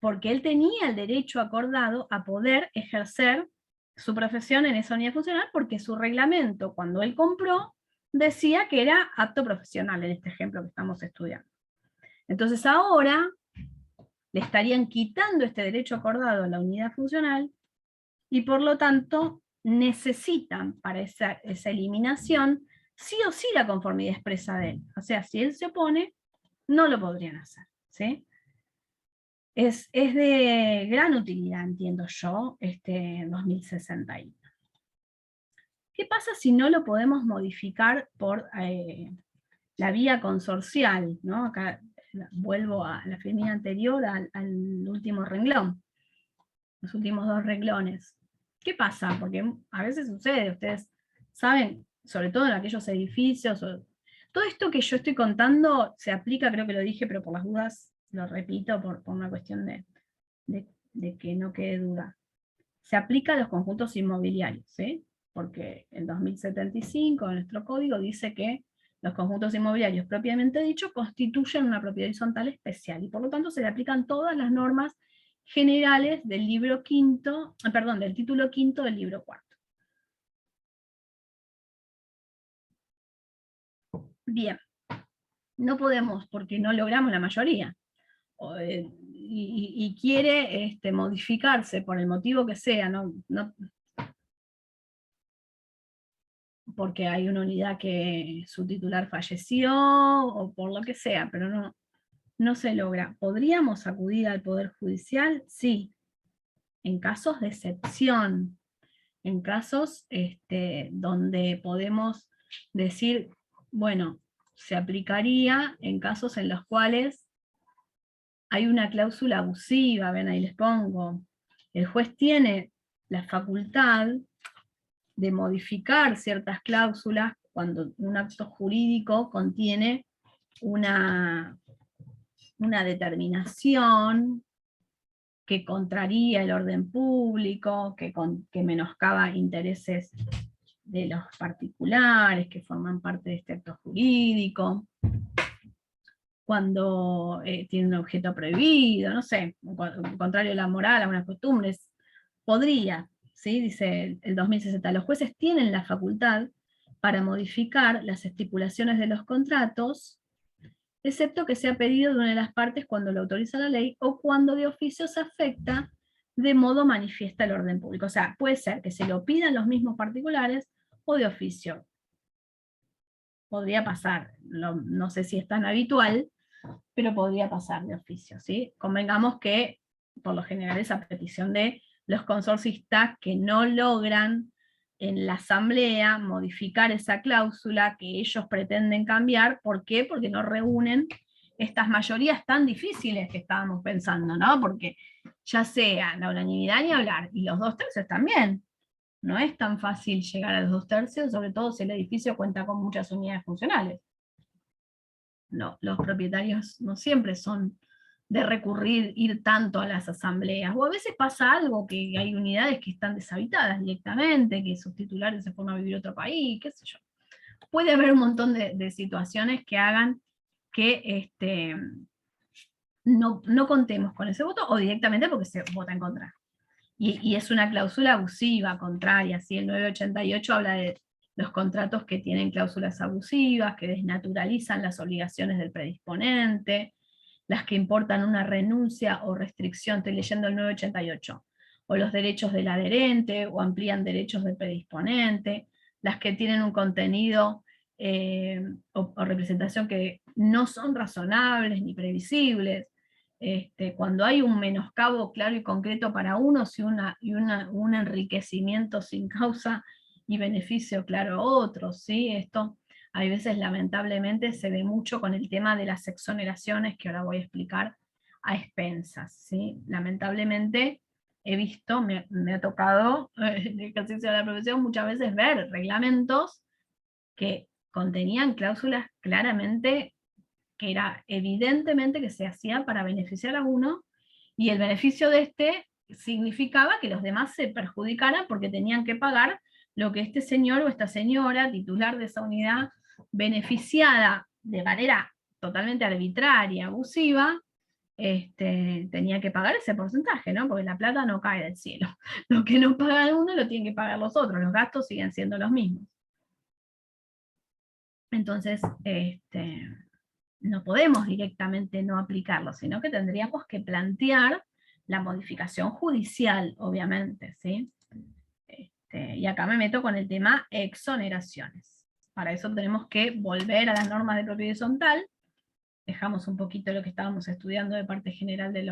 Porque él tenía el derecho acordado a poder ejercer su profesión en esa unidad funcional, porque su reglamento, cuando él compró, decía que era apto profesional, en este ejemplo que estamos estudiando. Entonces ahora le estarían quitando este derecho acordado a la unidad funcional, y por lo tanto necesitan para esa eliminación sí o sí la conformidad expresa de él. O sea, si él se opone, no lo podrían hacer, ¿sí? Es de gran utilidad, entiendo yo, este 2061. ¿Qué pasa si no lo podemos modificar por la vía consorcial, ¿no? Acá vuelvo a la filmina anterior, al último renglón, los últimos 2 renglones. ¿Qué pasa? Porque a veces sucede, ustedes saben, sobre todo en aquellos edificios, todo esto que yo estoy contando se aplica, creo que lo dije, pero por las dudas lo repito por una cuestión de que no quede duda. Se aplica a los conjuntos inmobiliarios, ¿sí? Porque el 2075 de nuestro código dice que los conjuntos inmobiliarios propiamente dicho constituyen una propiedad horizontal especial, y por lo tanto se le aplican todas las normas generales del libro quinto, perdón, del título quinto del libro cuarto. Bien, no podemos porque no logramos la mayoría, y quiere modificarse por el motivo que sea, no porque hay una unidad que su titular falleció, o por lo que sea, pero no se logra. ¿Podríamos acudir al Poder Judicial? Sí, en casos de excepción, en casos donde podemos decir, bueno, se aplicaría en casos en los cuales hay una cláusula abusiva, ven ahí les pongo. El juez tiene la facultad de modificar ciertas cláusulas cuando un acto jurídico contiene una determinación que contraría el orden público, que menoscaba intereses de los particulares que forman parte de este acto jurídico, cuando tiene un objeto prohibido, no sé, contrario a la moral, a unas costumbres, podría, ¿sí? Dice el 2060, los jueces tienen la facultad para modificar las estipulaciones de los contratos, excepto que sea pedido de una de las partes cuando lo autoriza la ley, o cuando de oficio se afecta de modo manifiesta el orden público. O sea, puede ser que se lo pidan los mismos particulares o de oficio. Podría pasar, no sé si es tan habitual, pero podría pasar de oficio, ¿sí? Convengamos que, por lo general, es a petición de los consorcistas que no logran en la asamblea modificar esa cláusula que ellos pretenden cambiar. ¿Por qué? Porque no reúnen estas mayorías tan difíciles que estábamos pensando, ¿no? Porque ya sea la unanimidad ni hablar, y los 2/3 también. No es tan fácil llegar a los 2/3, sobre todo si el edificio cuenta con muchas unidades funcionales. No, los propietarios no siempre son de recurrir, ir tanto a las asambleas, o a veces pasa algo, que hay unidades que están deshabitadas directamente, que sus titulares se fueron a vivir a otro país, qué sé yo. Puede haber un montón de situaciones que hagan que no contemos con ese voto, o directamente porque se vota en contra. Y es una cláusula abusiva, contraria, ¿sí? El 988 habla de los contratos que tienen cláusulas abusivas, que desnaturalizan las obligaciones del predisponente, las que importan una renuncia o restricción, estoy leyendo el 988, o los derechos del adherente, o amplían derechos del predisponente, las que tienen un contenido o representación que no son razonables ni previsibles. Cuando hay un menoscabo claro y concreto para unos y un enriquecimiento sin causa y beneficio claro a otros, ¿sí? Esto hay veces lamentablemente se ve mucho con el tema de las exoneraciones, que ahora voy a explicar, a expensas, ¿sí? Lamentablemente he visto, me ha tocado en el ejercicio de la profesión muchas veces ver reglamentos que contenían cláusulas claramente que era evidentemente que se hacía para beneficiar a uno, y el beneficio de este significaba que los demás se perjudicaran porque tenían que pagar lo que este señor o esta señora, titular de esa unidad, beneficiada de manera totalmente arbitraria, abusiva, tenía que pagar ese porcentaje, ¿no? Porque la plata no cae del cielo. Lo que no paga uno lo tienen que pagar los otros, los gastos siguen siendo los mismos. Entonces, no podemos directamente no aplicarlo, sino que tendríamos que plantear la modificación judicial, obviamente, ¿sí? Y acá me meto con el tema exoneraciones. Para eso tenemos que volver a las normas de propiedad horizontal, dejamos un poquito lo que estábamos estudiando de parte general de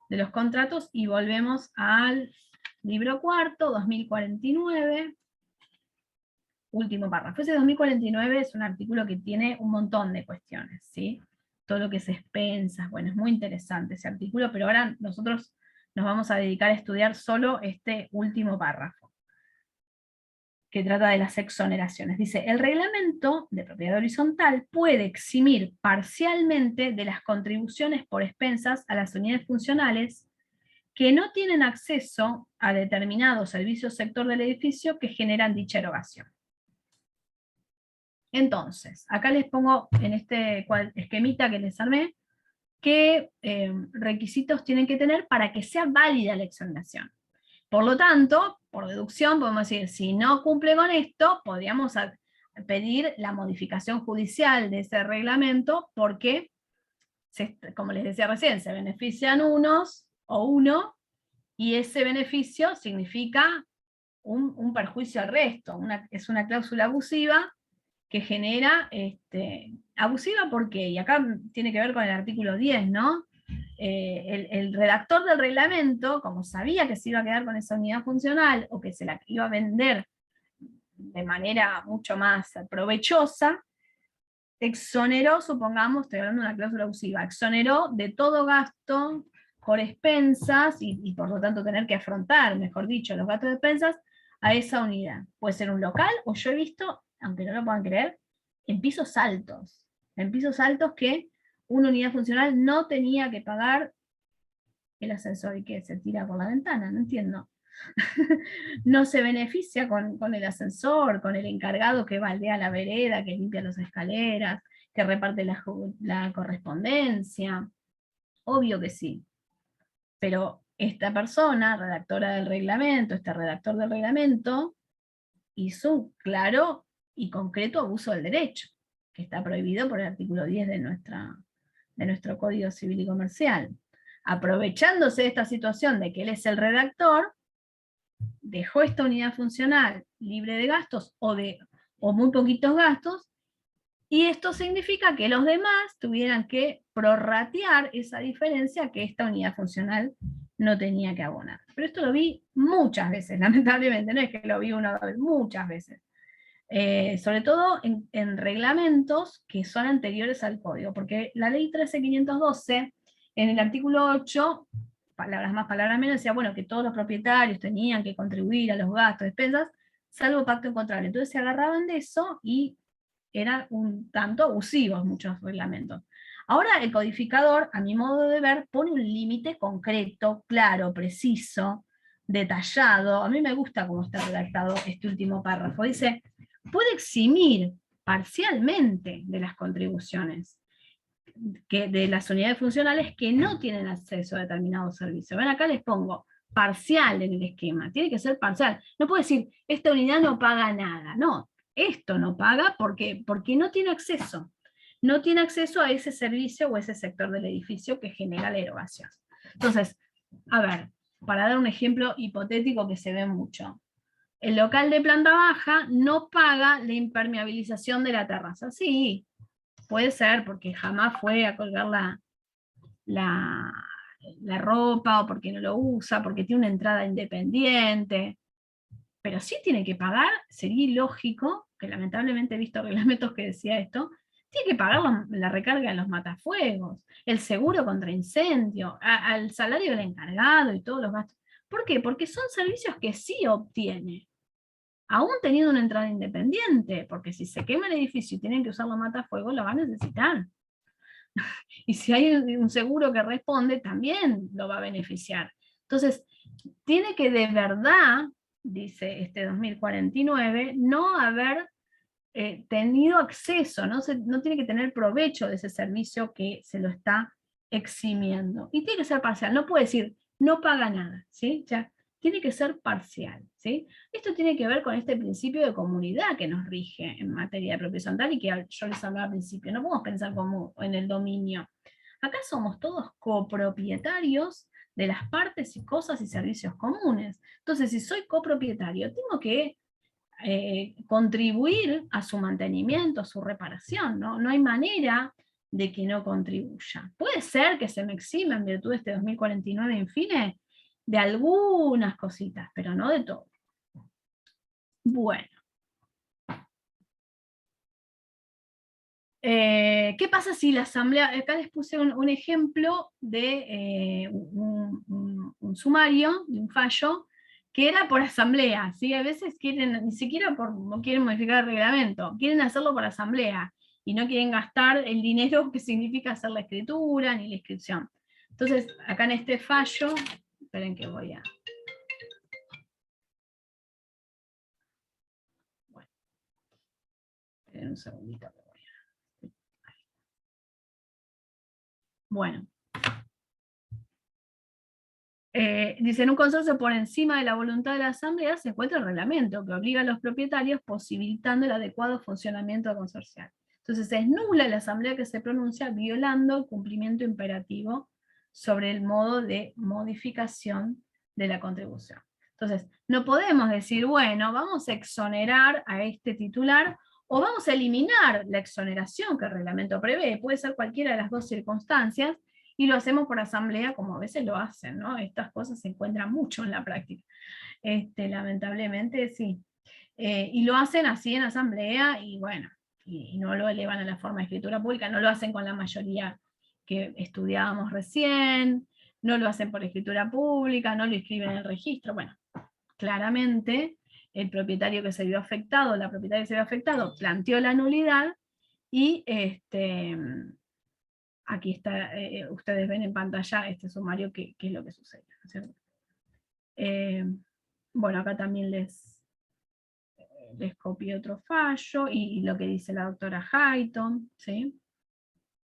los contratos, y volvemos al libro cuarto, 2049, último párrafo. Ese 2049 es un artículo que tiene un montón de cuestiones, ¿sí? Todo lo que es expensas, bueno, es muy interesante ese artículo, pero ahora nosotros nos vamos a dedicar a estudiar solo este último párrafo, que trata de las exoneraciones. Dice, el reglamento de propiedad horizontal puede eximir parcialmente de las contribuciones por expensas a las unidades funcionales que no tienen acceso a determinado servicio sector del edificio que generan dicha erogación. Entonces, acá les pongo en este esquemita que les armé, qué requisitos tienen que tener para que sea válida la exoneración. Por lo tanto, por deducción, podemos decir, si no cumple con esto, podríamos pedir la modificación judicial de ese reglamento, porque, como les decía recién, se benefician unos o uno, y ese beneficio significa un perjuicio al resto, es una cláusula abusiva que genera, abusiva porque, y acá tiene que ver con el artículo 10, ¿no? El redactor del reglamento, como sabía que se iba a quedar con esa unidad funcional, o que se la iba a vender de manera mucho más provechosa, exoneró, supongamos, estoy hablando de una cláusula abusiva, exoneró de todo gasto por expensas, y por lo tanto tener que afrontar, mejor dicho, los gastos de expensas a esa unidad. Puede ser un local, o yo he visto, aunque no lo puedan creer, en pisos altos que una unidad funcional no tenía que pagar el ascensor y que se tira por la ventana, no entiendo. No se beneficia con el ascensor, con el encargado que baldea la vereda, que limpia las escaleras, que reparte la correspondencia. Obvio que sí. Pero esta persona, redactora del reglamento, este redactor del reglamento, hizo un claro y concreto abuso del derecho, que está prohibido por el artículo 10 de nuestro Código Civil y Comercial. Aprovechándose de esta situación de que él es el redactor, dejó esta unidad funcional libre de gastos o muy poquitos gastos, y esto significa que los demás tuvieran que prorratear esa diferencia que esta unidad funcional no tenía que abonar. Pero esto lo vi muchas veces, lamentablemente, no es que lo vi una vez, muchas veces. Sobre todo en reglamentos que son anteriores al código, porque la ley 13.512, en el artículo 8, palabras más, palabras menos, decía, bueno, que todos los propietarios tenían que contribuir a los gastos, despensas, salvo pacto en contrario. Entonces se agarraban de eso y eran un tanto abusivos muchos reglamentos. Ahora el codificador, a mi modo de ver, pone un límite concreto, claro, preciso, detallado. A mí me gusta cómo está redactado este último párrafo. Dice, puede eximir parcialmente de las contribuciones. de las unidades funcionales que no tienen acceso a determinados servicios. Ven, acá les pongo parcial en el esquema, tiene que ser parcial. No puedo decir, esta unidad no paga nada, no, esto no paga porque no tiene acceso. No tiene acceso a ese servicio o ese sector del edificio que genera la erogación. Entonces, a ver, para dar un ejemplo hipotético que se ve mucho. El local de planta baja no paga la impermeabilización de la terraza. Sí, puede ser, porque jamás fue a colgar la ropa, o porque no lo usa, porque tiene una entrada independiente. Pero sí tiene que pagar, sería ilógico, que lamentablemente he visto reglamentos que decía esto, tiene que pagar la recarga de los matafuegos, el seguro contra incendio, al salario del encargado y todos los gastos. ¿Por qué? Porque son servicios que sí obtiene, aún teniendo una entrada independiente, porque si se quema el edificio y tienen que usar los matafuegos, lo van a necesitar. Y si hay un seguro que responde, también lo va a beneficiar. Entonces, tiene que de verdad, dice este 2049, no haber tenido acceso, no tiene que tener provecho de ese servicio que se lo está eximiendo. Y tiene que ser parcial, no puede decir, no paga nada, ¿sí? Ya, tiene que ser parcial, ¿sí? Esto tiene que ver con este principio de comunidad que nos rige en materia de propiedad horizontal y que yo les hablaba al principio. No podemos pensar como en el dominio. Acá somos todos copropietarios de las partes y cosas y servicios comunes. Entonces, si soy copropietario, tengo que contribuir a su mantenimiento, a su reparación, ¿no? No hay manera de que no contribuya. Puede ser que se me exime en virtud de este 2049 infine de algunas cositas, pero no de todo. Bueno. ¿Qué pasa si la asamblea, acá les puse un ejemplo de un sumario, de un fallo, que era por asamblea, ¿sí? A veces quieren, ni siquiera no quieren modificar el reglamento, quieren hacerlo por asamblea, y no quieren gastar el dinero que significa hacer la escritura, ni la inscripción. Entonces, acá en este fallo, esperen que voy a... Bueno, esperen un segundito. Bueno. Dice, en un consorcio por encima de la voluntad de la asamblea se encuentra el reglamento que obliga a los propietarios posibilitando el adecuado funcionamiento consorcial. Entonces es nula la asamblea que se pronuncia violando el cumplimiento imperativo sobre el modo de modificación de la contribución. Entonces, no podemos decir, bueno, vamos a exonerar a este titular o vamos a eliminar la exoneración que el reglamento prevé. Puede ser cualquiera de las dos circunstancias, y lo hacemos por asamblea, como a veces lo hacen, ¿no? Estas cosas se encuentran mucho en la práctica. Lamentablemente, sí. Y lo hacen así en asamblea, y bueno, y no lo elevan a la forma de escritura pública, no lo hacen con la mayoría que estudiábamos recién, no lo hacen por escritura pública, no lo inscriben en el registro. Bueno, claramente el propietario que se vio afectado, la propietaria que se vio afectado, planteó la nulidad, y aquí está, ustedes ven en pantalla este sumario, qué es lo que sucede, ¿cierto? Bueno, acá también les copié otro fallo, y lo que dice la doctora Hayton, ¿sí?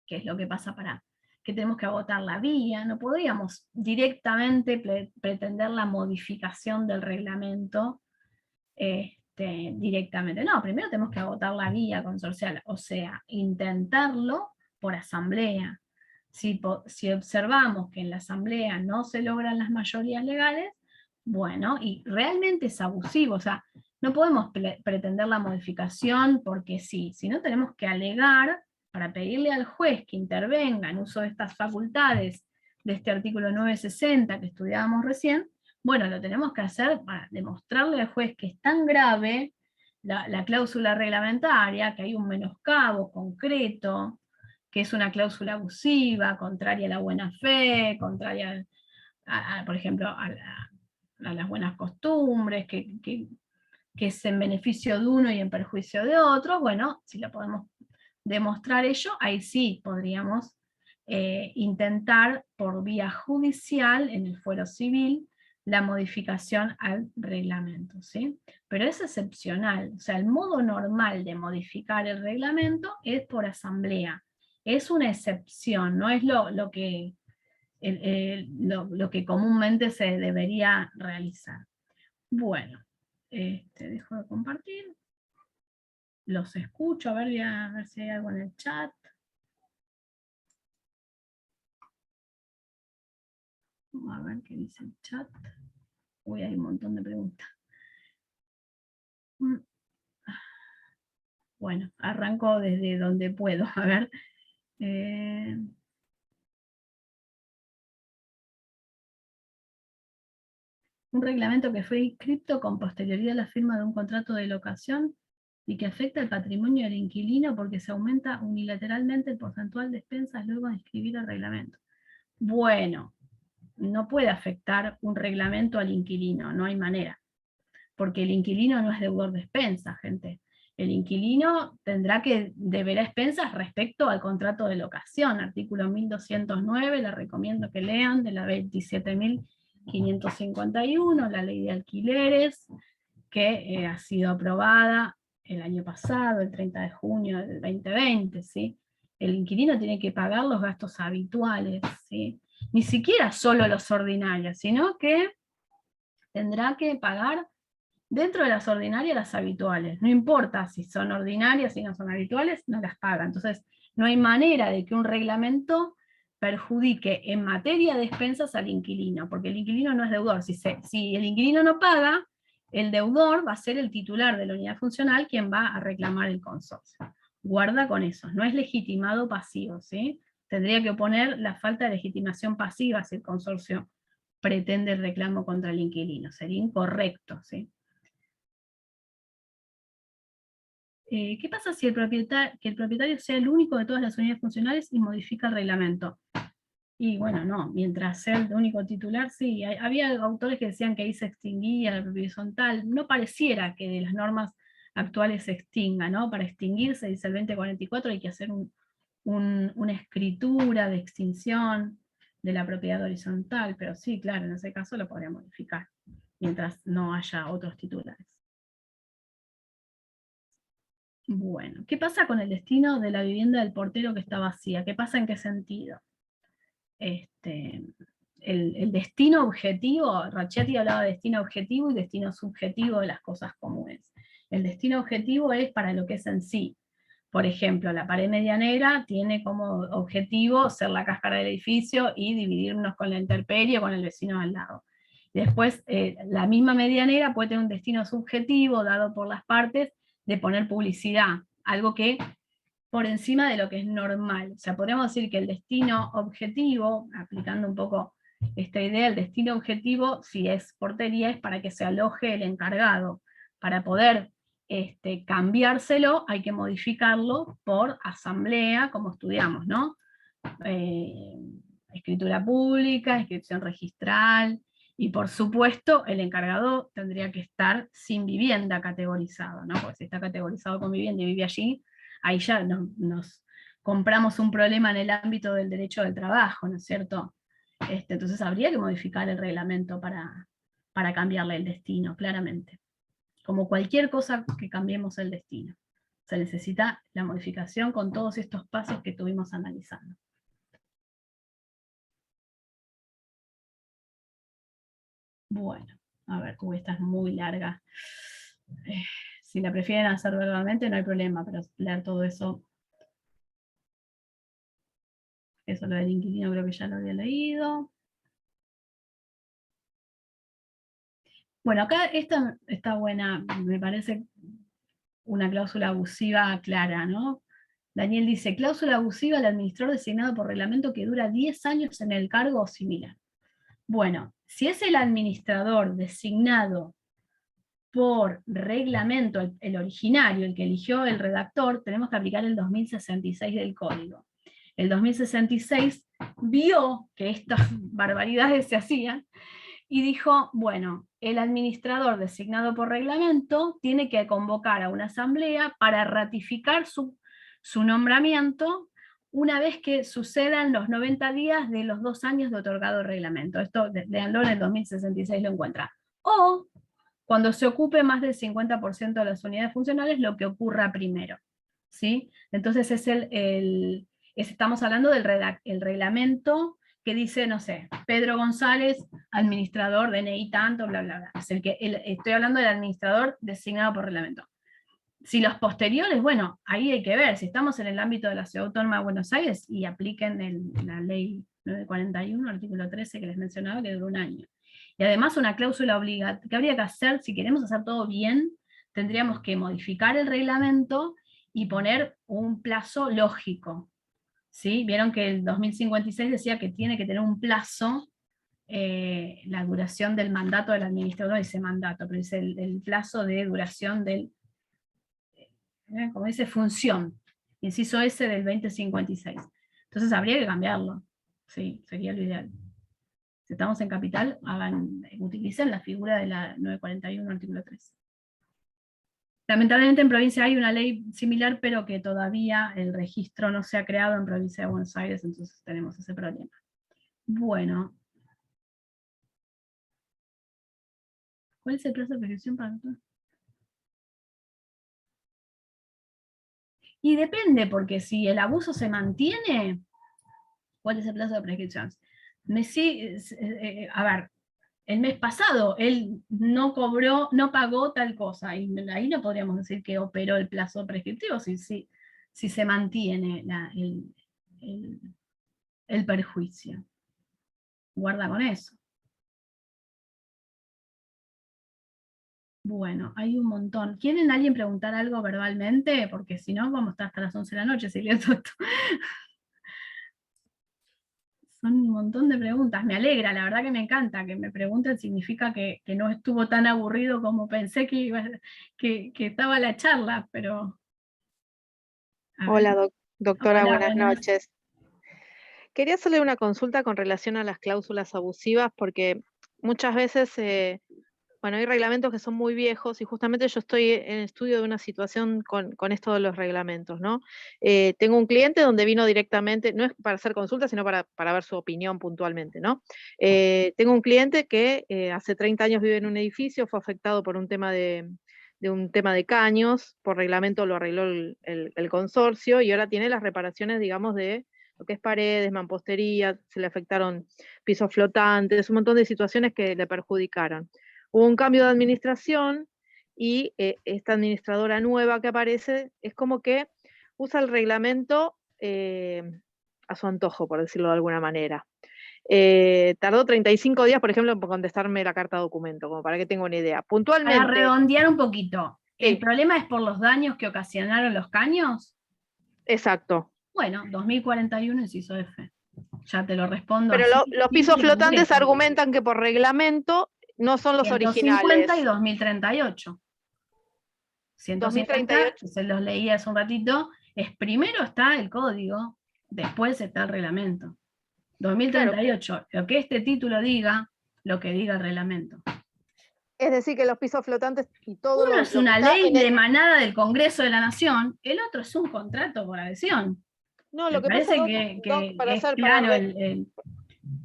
¿Qué es lo que pasa que tenemos que agotar la vía? No podríamos directamente pretender la modificación del reglamento directamente. No, primero tenemos que agotar la vía consorcial, o sea, intentarlo por asamblea. Si observamos que en la asamblea no se logran las mayorías legales, bueno, y realmente es abusivo, o sea, no podemos pretender la modificación porque sí, sino tenemos que alegar para pedirle al juez que intervenga en uso de estas facultades de este artículo 960 que estudiábamos recién. Bueno, lo tenemos que hacer para demostrarle al juez que es tan grave la cláusula reglamentaria, que hay un menoscabo concreto, que es una cláusula abusiva, contraria a la buena fe, contraria, por ejemplo, a las buenas costumbres, que es en beneficio de uno y en perjuicio de otro. Bueno, si lo podemos demostrar ello, ahí sí podríamos intentar por vía judicial, en el fuero civil, la modificación al reglamento, ¿sí? Pero es excepcional, o sea, el modo normal de modificar el reglamento es por asamblea, es una excepción, no es lo que, lo que comúnmente se debería realizar. Bueno, dejo de compartir. Los escucho, voy a ver si hay algo en el chat. Vamos a ver qué dice el chat. Uy, hay un montón de preguntas. Bueno, arranco desde donde puedo. A ver. Un reglamento que fue inscrito con posterioridad a la firma de un contrato de locación y que afecta el patrimonio del inquilino porque se aumenta unilateralmente el porcentual de expensas luego de inscribir el reglamento. Bueno, no puede afectar un reglamento al inquilino, no hay manera, porque el inquilino no es deudor de expensas, gente. El inquilino deberá expensas respecto al contrato de locación, artículo 1209, les recomiendo que lean, de la 27.551, la ley de alquileres, que ha sido aprobada el año pasado, el 30 de junio del 2020, ¿sí? El inquilino tiene que pagar los gastos habituales, ¿sí? Ni siquiera solo los ordinarios, sino que tendrá que pagar dentro de las ordinarias las habituales. No importa si son ordinarias, si no son habituales, no las paga. Entonces, no hay manera de que un reglamento perjudique en materia de expensas al inquilino, porque el inquilino no es deudor. Si el inquilino no paga, el deudor va a ser el titular de la unidad funcional quien va a reclamar el consorcio. Guarda con eso, no es legitimado pasivo, ¿sí? Tendría que oponer la falta de legitimación pasiva si el consorcio pretende el reclamo contra el inquilino. Sería incorrecto, ¿sí? ¿Qué pasa si que el propietario sea el único de todas las unidades funcionales y modifica el reglamento? Y bueno, no, mientras sea el único titular, sí. Había autores que decían que ahí se extinguía la propiedad horizontal. No pareciera que de las normas actuales se extinga, ¿no? Para extinguirse, dice el 2044, hay que hacer una escritura de extinción de la propiedad horizontal, pero sí, claro, en ese caso lo podría modificar, mientras no haya otros titulares. Bueno, ¿qué pasa con el destino de la vivienda del portero que está vacía? ¿Qué pasa en qué sentido? El destino objetivo, Racchetti hablaba de destino objetivo y destino subjetivo de las cosas comunes. El destino objetivo es para lo que es en sí. Por ejemplo, la pared medianera tiene como objetivo ser la cáscara del edificio y dividirnos con la intemperie o con el vecino al lado. Después, la misma medianera puede tener un destino subjetivo dado por las partes de poner publicidad, algo que por encima de lo que es normal. O sea, podríamos decir que el destino objetivo, aplicando un poco esta idea, el destino objetivo, si es portería, es para que se aloje el encargado. Para poder cambiárselo, hay que modificarlo por asamblea, como estudiamos, ¿no? Escritura pública, inscripción registral, y por supuesto el encargado tendría que estar sin vivienda categorizado, ¿no? Porque si está categorizado con vivienda y vive allí, ahí ya nos compramos un problema en el ámbito del derecho del trabajo, ¿no es cierto? Entonces habría que modificar el reglamento para cambiarle el destino, claramente. Como cualquier cosa que cambiemos el destino. Se necesita la modificación con todos estos pasos que estuvimos analizando. Bueno, a ver, esta es muy larga. Si la prefieren hacer verbalmente no hay problema, pero leer todo eso. Eso lo del inquilino creo que ya lo había leído. Bueno, acá esta está buena, me parece una cláusula abusiva clara, ¿no? Daniel dice, cláusula abusiva al administrador designado por reglamento que dura 10 años en el cargo o similar. Bueno, si es el administrador designado por reglamento, el originario, el que eligió el redactor, tenemos que aplicar el 2066 del código. El 2066 vio que estas barbaridades se hacían y dijo, bueno, el administrador designado por reglamento tiene que convocar a una asamblea para ratificar su nombramiento una vez que sucedan los 90 días de los 2 años de otorgado el reglamento. Esto, leanlo en el 2066 lo encuentra. O cuando se ocupe más del 50% de las unidades funcionales, lo que ocurra primero, ¿sí? Entonces es Estamos hablando del el reglamento que dice, no sé, Pedro González, administrador, DNI tanto, bla, bla, bla. Es estoy hablando del administrador designado por reglamento. Si los posteriores, bueno, ahí hay que ver, si estamos en el ámbito de la Ciudad Autónoma de Buenos Aires y apliquen la ley 941, artículo 13 que les mencionaba, que dura 1 año. Y además una cláusula obligatoria, que habría que hacer, si queremos hacer todo bien, tendríamos que modificar el reglamento y poner un plazo lógico. ¿Sí? Vieron que el 2056 decía que tiene que tener un plazo, la duración del mandato del administrador, no dice mandato, pero dice el plazo de duración del, como dice, función, inciso S del 2056. Entonces habría que cambiarlo, sí, sería lo ideal. Si estamos en capital, utilicen la figura de la 941, artículo 3. Lamentablemente en provincia hay una ley similar, pero que todavía el registro no se ha creado en provincia de Buenos Aires, entonces tenemos ese problema. Bueno. ¿Cuál es el plazo de prescripción para todo? Y depende, porque si el abuso se mantiene, ¿cuál es el plazo de prescripción? A ver, el mes pasado él no cobró, no pagó tal cosa, y ahí no podríamos decir que operó el plazo prescriptivo si se mantiene el perjuicio. Guarda con eso. Bueno, hay un montón. ¿Quieren alguien preguntar algo verbalmente? Porque si no, vamos a estar hasta las 11 de la noche si leo todo esto. Son un montón de preguntas. Me alegra, la verdad que me encanta que me pregunten, significa que no estuvo tan aburrido como pensé que estaba la charla, pero... Hola, doctora, Hola, buenas buenas. noches. Quería hacerle una consulta con relación a las cláusulas abusivas, porque muchas veces, bueno, hay reglamentos que son muy viejos y justamente yo estoy en estudio de una situación con esto de los reglamentos, ¿no? Tengo un cliente donde vino directamente, no es para hacer consulta, sino para ver su opinión puntualmente, ¿no? Tengo un cliente que hace 30 años vive en un edificio, fue afectado por un tema de caños, por reglamento lo arregló el consorcio y ahora tiene las reparaciones, digamos, de lo que es paredes, mampostería, se le afectaron pisos flotantes, un montón de situaciones que le perjudicaron. Hubo un cambio de administración y esta administradora nueva que aparece es como que usa el reglamento a su antojo, por decirlo de alguna manera. Tardó 35 días, por ejemplo, en contestarme la carta documento, como para que tenga una idea. Para Puntualmente, redondear un poquito, ¿el sí, problema es por los daños que ocasionaron los caños? exacto. Bueno, 2041 inciso F. Ya te lo respondo Pero así, los pisos simple y flotantes concreto. argumentan que por reglamento no son los 150 y originales. 2038. 150, 2038. se los leí hace un ratito, primero está el código, después está el reglamento. Claro, 2038, lo que este título diga, lo que diga el reglamento. es decir, que los pisos flotantes y todo Uno es lo que una está ley en el... emanada del Congreso de la Nación, el otro es un contrato por adhesión. No, Me lo que pasa, parece Doc, que es claro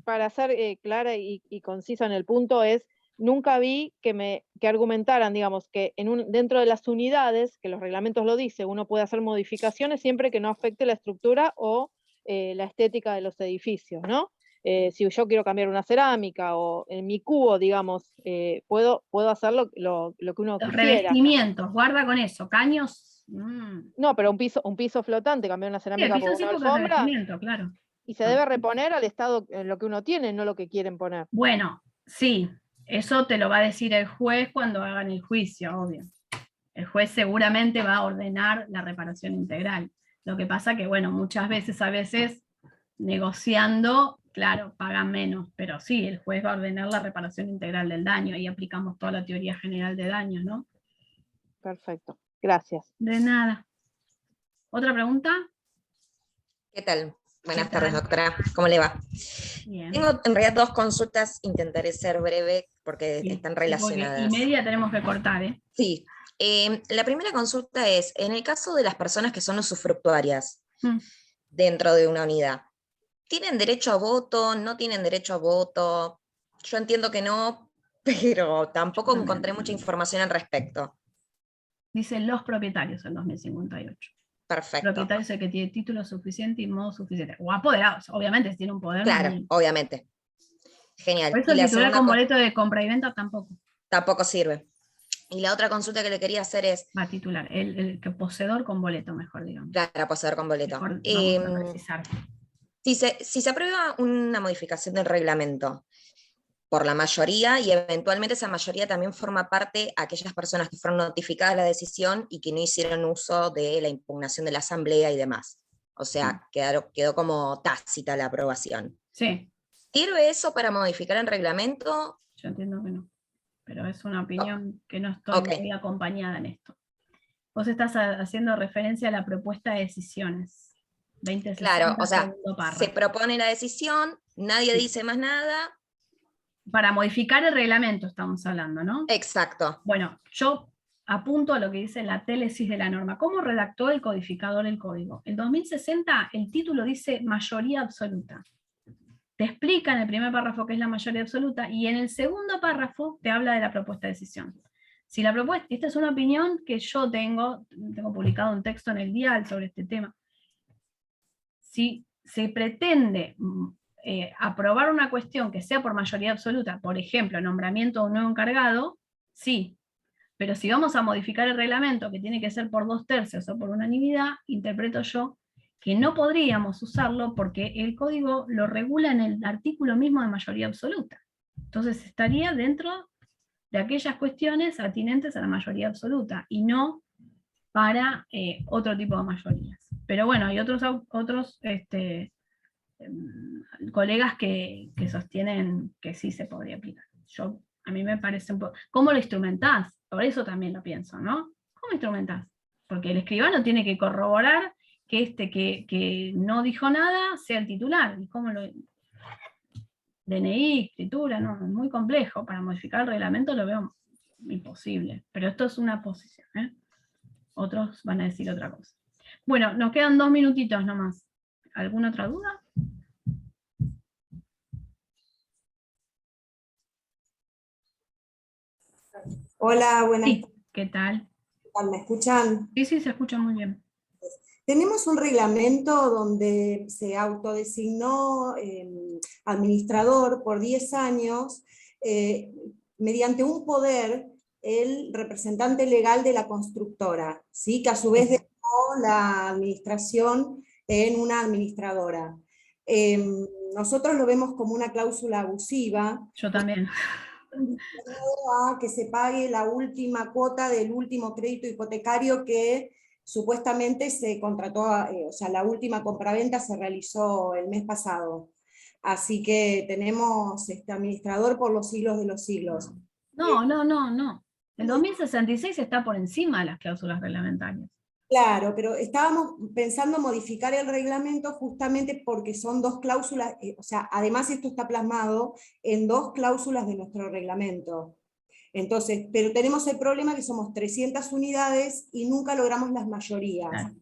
para ser clara y concisa en el punto es, nunca vi que argumentaran, digamos, que dentro de las unidades, que los reglamentos lo dicen, uno puede hacer modificaciones siempre que no afecte la estructura o la estética de los edificios, ¿no? Si yo quiero cambiar una cerámica o en mi cubo, digamos, puedo hacer lo que uno los quisiera. revestimientos, guarda con eso, caños. No, pero un piso flotante, cambiar una Sí, el cerámica por piso sí una porque es alfombra, revestimiento, claro. y se debe reponer al estado en lo que uno tiene, no lo que quieren poner. Bueno, sí, eso te lo va a decir el juez cuando hagan el juicio, obvio. El juez seguramente va a ordenar la reparación integral. Lo que pasa que, bueno, muchas veces, negociando, claro, pagan menos, pero sí, el juez va a ordenar la reparación integral del daño y aplicamos toda la teoría general de daños, ¿no? Perfecto, gracias. De nada. ¿Otra pregunta? ¿Qué tal? ¿Qué Buenas tardes, tal? doctora. ¿Cómo le va? Bien. Tengo en realidad 2 consultas, intentaré ser breve porque Sí, están sí, porque y relacionadas. media tenemos que cortar, ¿eh? Sí. La primera consulta es, en el caso de las personas que son usufructuarias Mm. dentro de una unidad, ¿tienen derecho a voto? ¿No tienen derecho a voto? Yo entiendo que no, pero tampoco También. encontré mucha información al respecto. Dice los propietarios en 2058. Perfecto. Propietario es el que tiene título suficiente y modo suficiente. O apoderados, obviamente, si tiene un poder. Claro, obviamente. Genial. Por eso Y el la titular segunda con boleto de compra y venta tampoco tampoco sirve. Y la otra consulta que le quería hacer es, va a titular. El que poseedor con boleto, mejor digamos. claro, poseedor con boleto. Mejor vamos a precisar. Si se aprueba una modificación del reglamento por la mayoría, y eventualmente esa mayoría también forma parte a aquellas personas que fueron notificadas de la decisión y que no hicieron uso de la impugnación de la asamblea y demás. O sea, quedó como tácita la aprobación. Sí. ¿Sirve eso para modificar el reglamento? Yo entiendo que no, pero es una opinión que no estoy muy acompañada en esto. Vos estás haciendo referencia a la propuesta de decisiones. 2060, claro, o sea, segundo párrafo. se propone la decisión, nadie dice más nada. Para modificar el reglamento estamos hablando, ¿no? Exacto. Bueno, yo apunto a lo que dice la télesis de la norma. ¿Cómo redactó el codificador el código? En 2060 el título dice mayoría absoluta. Te explica en el primer párrafo qué es la mayoría absoluta, y en el segundo párrafo te habla de la propuesta de decisión. Si la propuesta, esta es una opinión que yo tengo publicado un texto en el Dial sobre este tema. Si se pretende aprobar una cuestión que sea por mayoría absoluta, por ejemplo, nombramiento de un nuevo encargado, sí. Pero si vamos a modificar el reglamento, que tiene que ser por 2/3 o por unanimidad, interpreto yo que no podríamos usarlo porque el código lo regula en el artículo mismo de mayoría absoluta. Entonces estaría dentro de aquellas cuestiones atinentes a la mayoría absoluta y no para otro tipo de mayorías. Pero bueno, hay otros colegas que sostienen que sí se podría aplicar. A mí me parece un poco... ¿Cómo lo instrumentás? Por eso también lo pienso, ¿no? ¿Cómo instrumentás? Porque el escribano tiene que corroborar que que no dijo nada sea el titular. ¿Y cómo lo...? DNI, escritura, no, es muy complejo. Para modificar el reglamento lo veo imposible. Pero esto es una posición, ¿eh? Otros van a decir otra cosa. Bueno, nos quedan 2 minutitos nomás. ¿Alguna otra duda? Hola, buenas Sí, ¿qué tal? tardes. ¿Me escuchan? Sí, sí, se escucha muy bien. Tenemos un reglamento donde se autodesignó administrador por 10 años mediante un poder el representante legal de la constructora, ¿sí? Que a su vez dejó la administración en una administradora. Nosotros lo vemos como una cláusula abusiva. Yo también. A que se pague la última cuota del último crédito hipotecario que supuestamente se contrató, o sea, la última compraventa se realizó el mes pasado. Así que tenemos este administrador por los siglos de los siglos. No. El 2066 está por encima de las cláusulas reglamentarias. Claro, pero estábamos pensando modificar el reglamento justamente porque son 2 cláusulas, o sea, además esto está plasmado en 2 cláusulas de nuestro reglamento. Entonces, pero tenemos el problema que somos 300 unidades y nunca logramos las mayorías. Claro.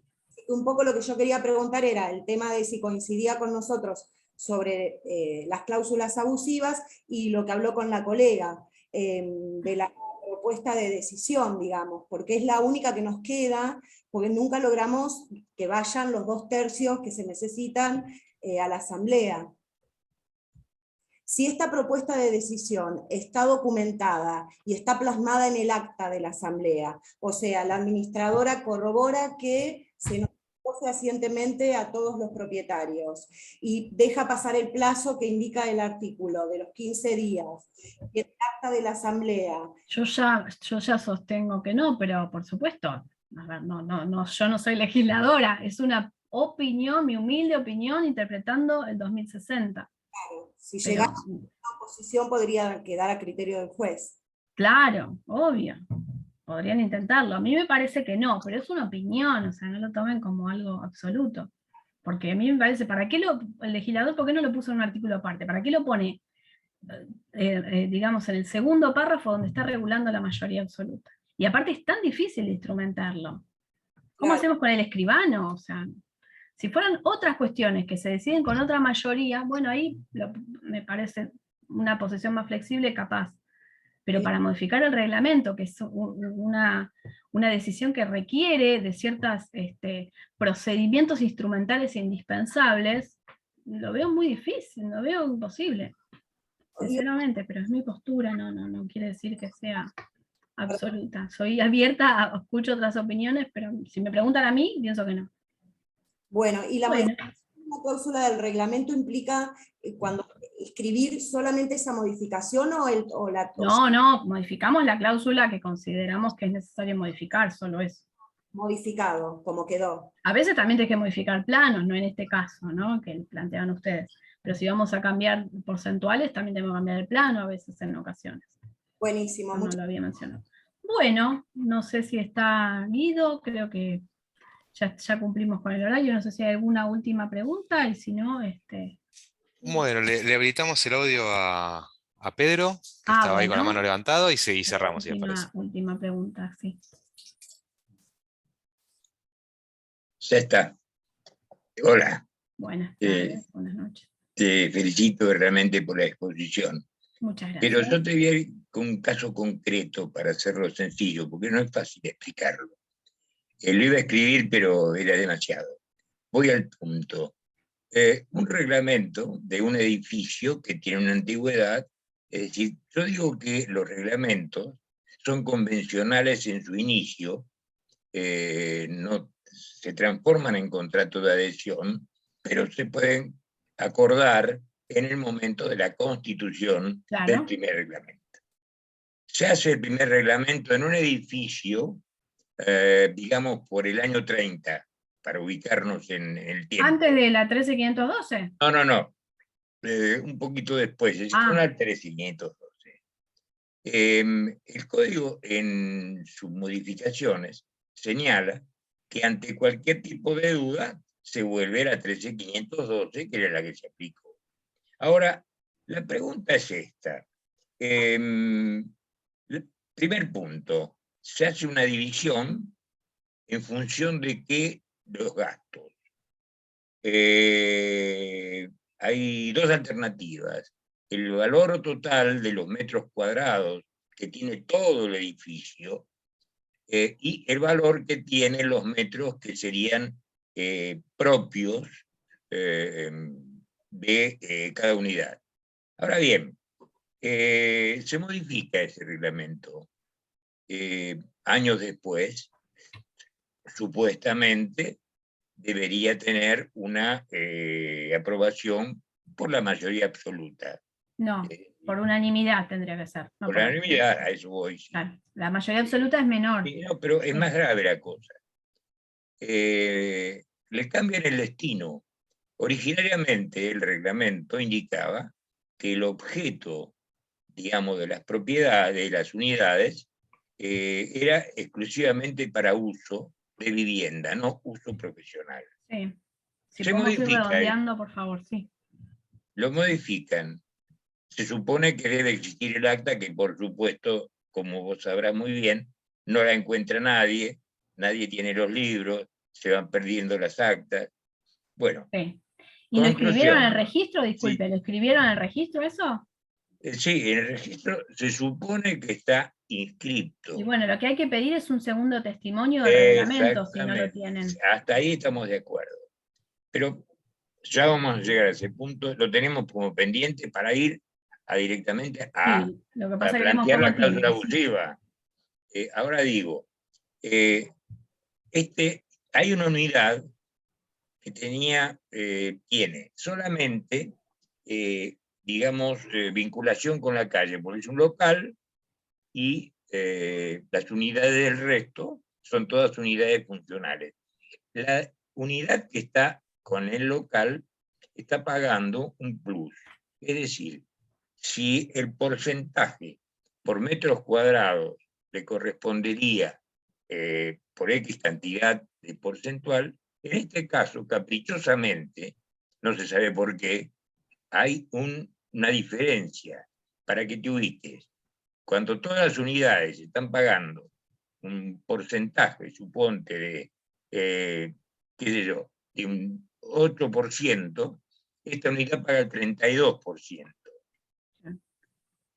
Un poco lo que yo quería preguntar era el tema de si coincidía con nosotros sobre las cláusulas abusivas y lo que habló con la colega de la propuesta de decisión, digamos, porque es la única que nos queda, porque nunca logramos que vayan los 2/3 que se necesitan a la asamblea. Si esta propuesta de decisión está documentada y está plasmada en el acta de la asamblea, o sea, la administradora corrobora que se notificó fehacientemente a todos los propietarios y deja pasar el plazo que indica el artículo de los 15 días, y el acta de la asamblea. Yo ya sostengo que no, pero por supuesto, a ver, yo no soy legisladora, es una opinión, mi humilde opinión, interpretando el 2060. Claro, si Pero, llegamos a una oposición podría quedar a criterio del juez. claro, obvio, podrían intentarlo. A mí me parece que no, pero es una opinión, o sea, no lo tomen como algo absoluto. Porque a mí me parece, el legislador, ¿por qué no lo puso en un artículo aparte? ¿Para qué lo pone, digamos, en el segundo párrafo donde está regulando la mayoría absoluta? Y aparte es tan difícil instrumentarlo. ¿Cómo hacemos con el escribano? O sea, si fueran otras cuestiones que se deciden con otra mayoría, bueno, ahí me parece una posición más flexible capaz. Pero para modificar el reglamento, que es una decisión que requiere de ciertos procedimientos instrumentales indispensables, lo veo muy difícil, lo veo imposible, sinceramente, pero es mi postura, no quiere decir que sea absoluta. Soy abierta, escucho otras opiniones, pero si me preguntan a mí, pienso que no. Bueno, y la Bueno. modificación de la cláusula del reglamento implica cuando escribir solamente esa modificación o la... No, modificamos la cláusula que consideramos que es necesario modificar, solo eso. Modificado, como quedó. A veces también hay que modificar planos, no en este caso, ¿no? Que plantean ustedes. Pero si vamos a cambiar porcentuales, también tenemos que cambiar el plano a veces en ocasiones. Buenísimo. No lo había mencionado. Bueno, no sé si está Guido, creo que ya cumplimos con el horario, no sé si hay alguna última pregunta, y si no, Bueno, le habilitamos el audio a Pedro, que estaba ahí con la mano levantada, y cerramos, si les parece. Última pregunta, sí. Ya está. Hola. Buenas tardes, buenas noches. Te felicito realmente por la exposición. Muchas gracias. Pero yo te voy a ir con un caso concreto para hacerlo sencillo, porque no es fácil explicarlo. Lo iba a escribir, pero era demasiado. Voy al punto. Un reglamento de un edificio que tiene una antigüedad, es decir, yo digo que los reglamentos son convencionales en su inicio, no se transforman en contrato de adhesión, pero se pueden acordar en el momento de la constitución del primer reglamento. Se hace el primer reglamento en un edificio, digamos, por el año 30, para ubicarnos en el tiempo. ¿Antes de la 13512? No. Un poquito después, es una 13512. El código en sus modificaciones señala que ante cualquier tipo de duda se vuelve a la 13512, que era la que se aplicó. Ahora, la pregunta es esta. El primer punto, se hace una división en función de qué los gastos. Hay dos alternativas. El valor total de los metros cuadrados que tiene todo el edificio y el valor que tienen los metros que serían propios de cada unidad. Ahora bien, se modifica ese reglamento años después, supuestamente debería tener una aprobación por la mayoría absoluta. No, por unanimidad tendría que ser. No por unanimidad, a eso voy. Sí. Claro, la mayoría absoluta es menor. Sí, no, pero es más grave la cosa. Le cambian el destino. Originariamente el reglamento indicaba que el objeto, digamos, de las propiedades, de las unidades, era exclusivamente para uso de vivienda, no uso profesional. Sí. Si se podemos ir modifica, redondeando, por favor, sí. Lo modifican. Se supone que debe existir el acta, que por supuesto, como vos sabrás muy bien, no la encuentra nadie, nadie tiene los libros, se van perdiendo las actas. Bueno. Sí. ¿Y lo escribieron en el registro? Disculpe, sí. ¿Lo escribieron en el registro eso? Sí, en el registro se supone que está inscrito. Y bueno, lo que hay que pedir es un segundo testimonio del reglamento, si no lo tienen. Hasta ahí estamos de acuerdo. Pero ya vamos a llegar a ese punto, lo tenemos como pendiente para ir directamente a, sí, lo que pasa a plantear la cláusula abusiva. Sí. Ahora digo, hay una unidad que tiene solamente, digamos, vinculación con la calle, porque es un local y las unidades del resto son todas unidades funcionales. La unidad que está con el local está pagando un plus. Es decir, si el porcentaje por metros cuadrados le correspondería por X cantidad de porcentual, en este caso, caprichosamente, no se sabe por qué, hay una diferencia para que te ubiques. Cuando todas las unidades están pagando un porcentaje, suponte de, qué sé yo, de un 8%, esta unidad paga el 32%.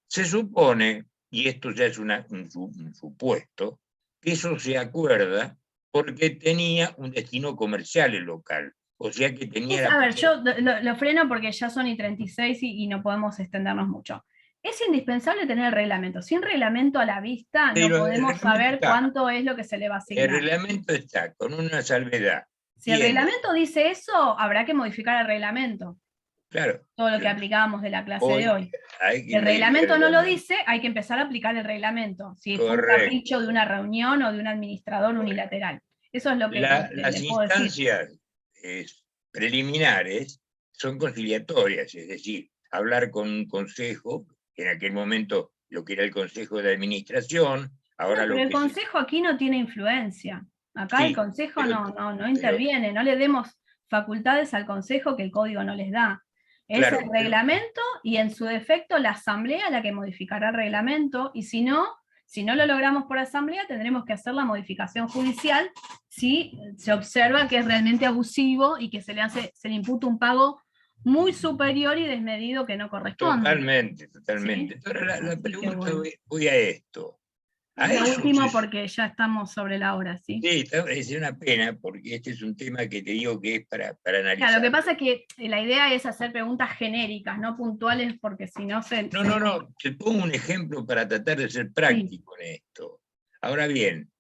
Se supone, y esto ya es un supuesto, que eso se acuerda porque tenía un destino comercial el local. O sea que tenía... A ver, yo lo freno porque ya son y 36 y no podemos extendernos mucho. Es indispensable tener el reglamento. Sin reglamento a la vista no podemos saber cuánto es lo que se le va a asignar. El reglamento está con una salvedad. Si el reglamento dice eso, habrá que modificar el reglamento. Claro. Todo lo que aplicábamos de la clase de hoy. El reglamento no lo dice, hay que empezar a aplicar el reglamento. Si fue un capricho de una reunión o de un administrador unilateral. Eso es lo que las le puedo decir. instancias preliminares son conciliatorias, es decir, hablar con un consejo, en aquel momento lo que era el consejo de administración, ahora pero el consejo aquí no tiene influencia. Acá sí, el consejo no interviene, no le demos facultades al consejo que el código no les da. Es el reglamento y en su defecto la asamblea la que modificará el reglamento, y si no lo logramos por asamblea, tendremos que hacer la modificación judicial si se observa que es realmente abusivo y que se le imputa un pago muy superior y desmedido que no corresponde. Totalmente. ¿Sí? Ahora la pregunta, bueno, voy a esto. Lo último porque ya estamos sobre la hora, ¿sí? Sí, es una pena porque este es un tema que te digo que es para analizar. Claro, lo que pasa es que la idea es hacer preguntas genéricas, no puntuales, porque si no se... No, te pongo un ejemplo para tratar de ser práctico en esto. Ahora bien,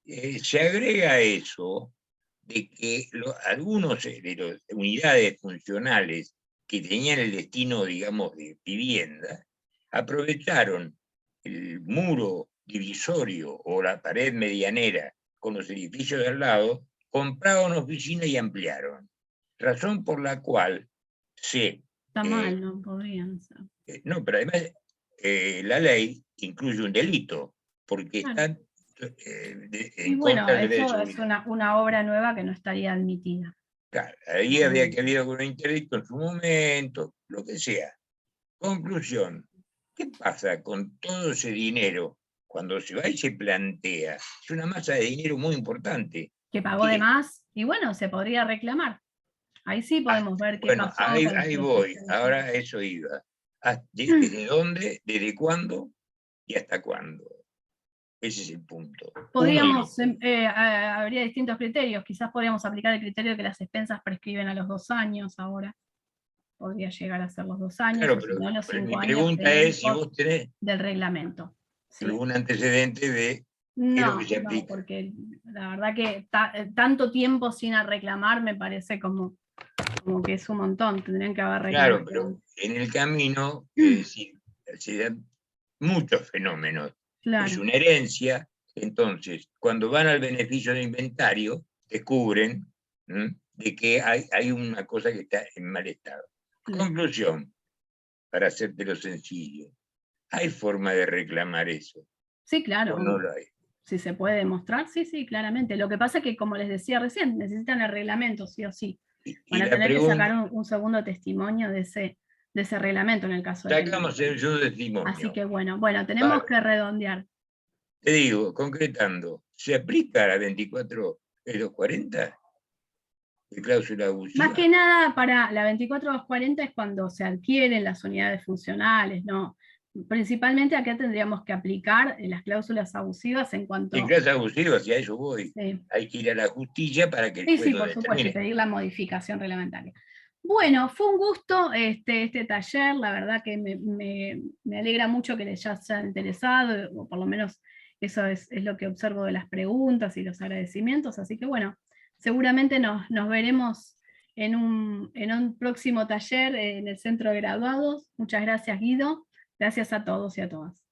se agrega a eso de que algunos de las unidades funcionales que tenían el destino, digamos, de vivienda, aprovecharon el muro divisorio o la pared medianera con los edificios de al lado, compraron oficina y ampliaron. Razón por la cual Está mal, no podrían ser. No, pero además la ley incluye un delito, porque claro. Está y bueno, eso es una obra nueva que no estaría admitida. Claro, ahí había que haber algún interdicto en su momento, lo que sea. Conclusión, ¿qué pasa con todo ese dinero cuando se va y se plantea? Es una masa de dinero muy importante. Que pagó de más, y bueno, se podría reclamar. Ahí sí podemos ver qué pasó. Ahí voy, ahora eso iba. ¿Desde dónde, desde cuándo y hasta cuándo? Ese es el punto. Podríamos, habría distintos criterios, quizás podríamos aplicar el criterio de que las expensas prescriben a los 2 años ahora. Podría llegar a ser los 2 años, claro, pero no los 5 mi años pregunta es si vos tenés del reglamento. ¿Sí? ¿Algún antecedente de no, que se aplica? No, porque la verdad que tanto tiempo sin reclamar me parece como que es un montón, tendrían que haber reclamado. Claro, pero en el camino se dan muchos fenómenos. Claro. Es una herencia, entonces cuando van al beneficio de inventario, descubren de que hay una cosa que está en mal estado. Claro. Conclusión, para hacértelo sencillo, ¿hay forma de reclamar eso? Sí, claro. ¿O no lo hay? Si se puede demostrar, sí, claramente. Lo que pasa es que, como les decía recién, necesitan el reglamento, sí o sí. Van a tener que sacar un segundo testimonio de ese reglamento en el caso de... Sacamos el testimonio. Así que bueno, tenemos que redondear. Te digo, concretando, ¿se aplica la 24.240? De cláusula abusiva. Más que nada para la 24.240 es cuando se adquieren las unidades funcionales, ¿no? Principalmente acá tendríamos que aplicar las cláusulas abusivas en cuanto... En cláusulas abusivas, y a eso voy. Sí. Hay que ir a la justicia para que el juez por supuesto, pedir la modificación reglamentaria. Bueno, fue un gusto este taller, la verdad que me alegra mucho que les haya interesado, o por lo menos eso es lo que observo de las preguntas y los agradecimientos, así que bueno, seguramente nos veremos en un próximo taller en el Centro de Graduados. Muchas gracias, Guido. Gracias a todos y a todas.